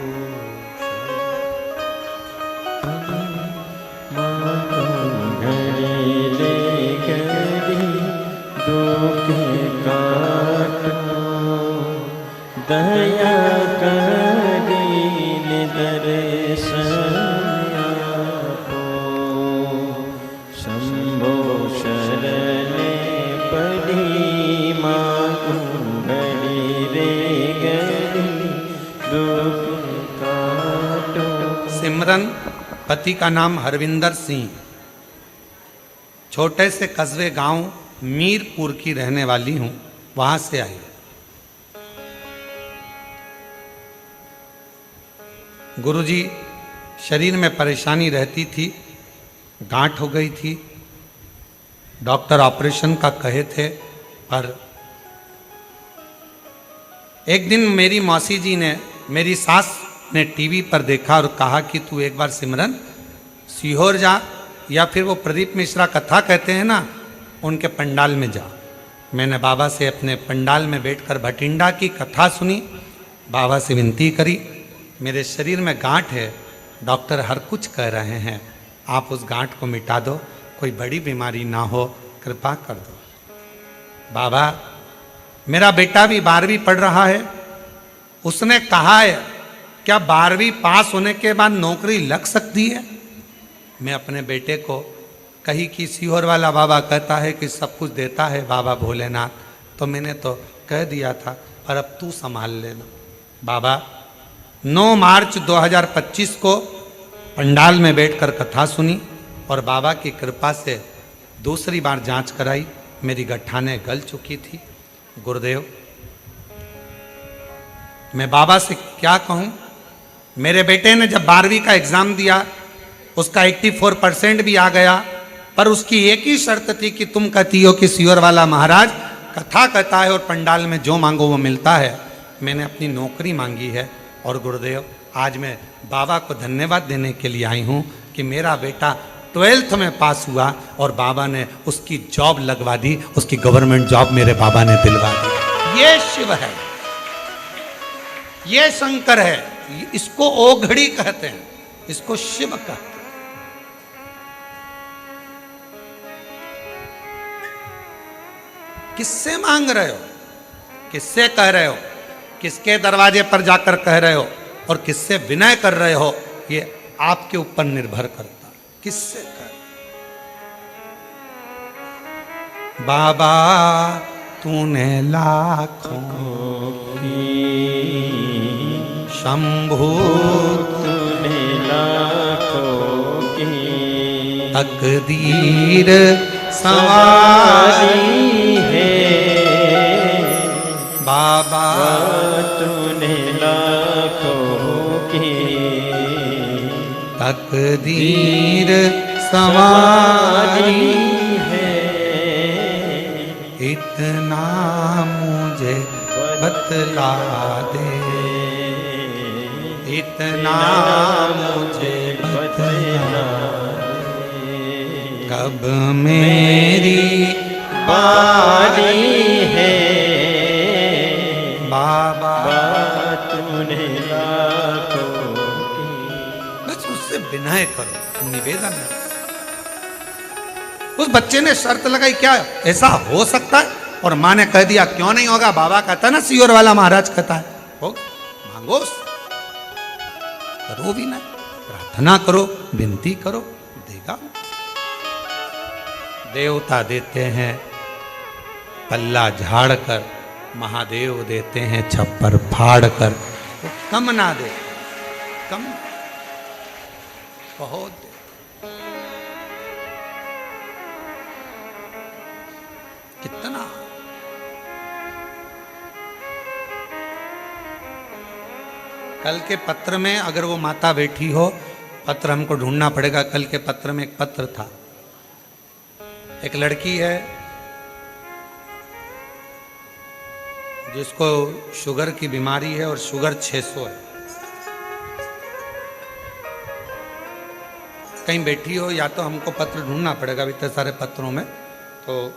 घड़ी ले घड़ी दुख सन्यापो शंभो शरणे पड़ी मागू घड़ी रे घड़ी दुख काटो। सिमरन पति का नाम हरविंदर सिंह, छोटे से कस्बे गांव मीरपुर की रहने वाली हूं, वहां से आई। गुरुजी, शरीर में परेशानी रहती थी, गांठ हो गई थी, डॉक्टर ऑपरेशन का कहे थे, पर एक दिन मेरी मौसी जी ने, मेरी सास ने टीवी पर देखा और कहा कि तू एक बार सिमरन सीहोर जा, या फिर वो प्रदीप मिश्रा कथा कहते हैं ना, उनके पंडाल में जा। मैंने बाबा से अपने पंडाल में बैठकर भटिंडा की कथा सुनी, बाबा से विनती करी, मेरे शरीर में गांठ है, डॉक्टर हर कुछ कह रहे हैं, आप उस गांठ को मिटा दो, कोई बड़ी बीमारी ना हो, कृपा कर दो। बाबा, मेरा बेटा भी 12वीं पढ़ रहा है, उसने कहा है क्या 12वीं पास होने के बाद नौकरी लग सकती है? मैं अपने बेटे को कही कि सीहोर वाला बाबा कहता है कि सब कुछ देता है बाबा भोलेनाथ, तो मैंने तो कह दिया था, पर अब तू संभाल लेना। बाबा, 9 मार्च 2025 को पंडाल में बैठकर कथा सुनी और बाबा की कृपा से दूसरी बार जांच कराई, मेरी गठाने गल चुकी थी। गुरुदेव, मैं बाबा से क्या कहूँ, मेरे बेटे ने जब 12वीं का एग्ज़ाम दिया, उसका 84% भी आ गया, पर उसकी एक ही शर्त थी कि तुम कहती हो कि सीहोर वाला महाराज कथा कहता है और पंडाल में जो मांगो वो मिलता है। मैंने अपनी नौकरी मांगी है और गुरुदेव, आज मैं बाबा को धन्यवाद देने के लिए आई हूँ कि मेरा बेटा 12th में पास हुआ और बाबा ने उसकी जॉब लगवा दी, उसकी गवर्नमेंट जॉब मेरे बाबा ने दिलवा दी। ये शिव है, ये शंकर है, इसको ओघड़ी कहते हैं, इसको शिव कहते हैं। किससे मांग रहे हो, किससे कह रहे हो, किसके दरवाजे पर जाकर कह रहे हो और किससे विनय कर रहे हो, ये आपके ऊपर निर्भर करता है, किससे कह रहे हो। बाबा, तूने लाखों की शंभू, तूने लाखों की तकदीर सवारी है। बाबा, तूने लाखों की तकदीर सवारी है, इतना मुझे बतला दे, इतना मुझे बतला दे, कब मेरी बारी है। बाबा, तूने लाखों की। बस उससे विनय करो, निवेदन है। उस बच्चे ने शर्त लगाई, क्या ऐसा हो सकता है? और माँ ने कह दिया क्यों नहीं होगा, बाबा कहता है ना, सीहोर वाला महाराज कहता है, होगा, मांगो, करो विनय, प्रार्थना करो, विनती करो, देगा। देवता देते हैं पल्ला झाड़ कर, महादेव देते हैं छप्पर फाड़ कर, वो कम ना दे, कम बहुत दे। कितना कल के पत्र में अगर वो माता बैठी हो, पत्र हमको ढूंढना पड़ेगा। कल के पत्र में एक पत्र था, एक लड़की है जिसको शुगर की बीमारी है और शुगर 600 है। कहीं बैठी हो, या तो हमको पत्र ढूंढना पड़ेगा इतने सारे पत्रों में, तो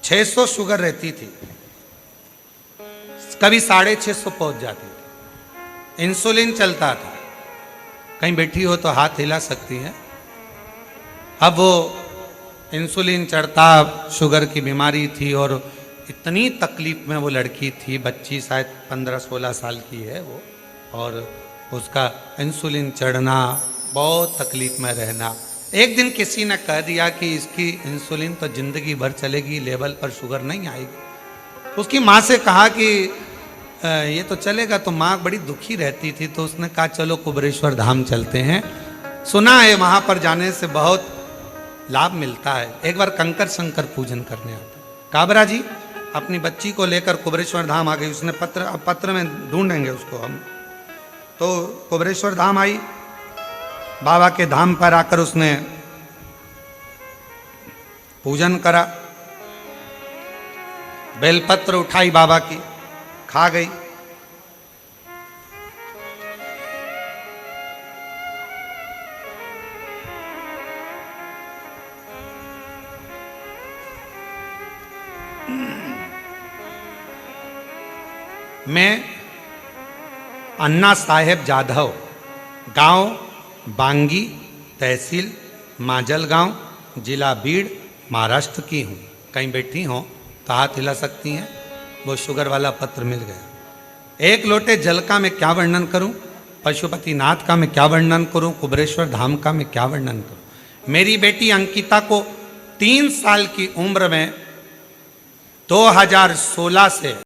600 शुगर रहती थी, कभी 650 पहुंच जाती थी, इंसुलिन चलता था। कहीं बैठी हो तो हाथ हिला सकती है। अब वो इंसुलिन चढ़ता, शुगर की बीमारी थी और इतनी तकलीफ में वो लड़की थी, बच्ची शायद 15-16 साल की है वो, और उसका इंसुलिन चढ़ना, बहुत तकलीफ में रहना। एक दिन किसी ने कह दिया कि इसकी इंसुलिन तो जिंदगी भर चलेगी, लेवल पर शुगर नहीं आएगी। उसकी माँ से कहा कि ये तो चलेगा, तो माँ बड़ी दुखी रहती थी, तो उसने कहा चलो कुबरेश्वर धाम चलते हैं, सुना है वहाँ पर जाने से बहुत लाभ मिलता है, एक बार कंकर शंकर पूजन करने आता। काबरा जी अपनी बच्ची को लेकर कुबरेश्वर धाम आ गई। उसने पत्र में ढूंढेंगे उसको हम, तो कुबरेश्वर धाम आई। बाबा के धाम पर आकर उसने पूजन करा, बेलपत्र उठाई बाबा की, खा गई। मैं अन्ना साहेब जाधव, गांव बांगी, तहसील माजलगांव, जिला बीड़, महाराष्ट्र की हूँ। कहीं बैठी हो तो हाथ हिला सकती हैं। वो शुगर वाला पत्र मिल गया। एक लोटे जल का मैं क्या वर्णन करूं, पशुपतिनाथ का मैं क्या वर्णन करूं, कुबरेश्वर धाम का मैं क्या वर्णन करूं। मेरी बेटी अंकिता को 3 साल की उम्र में 2016 से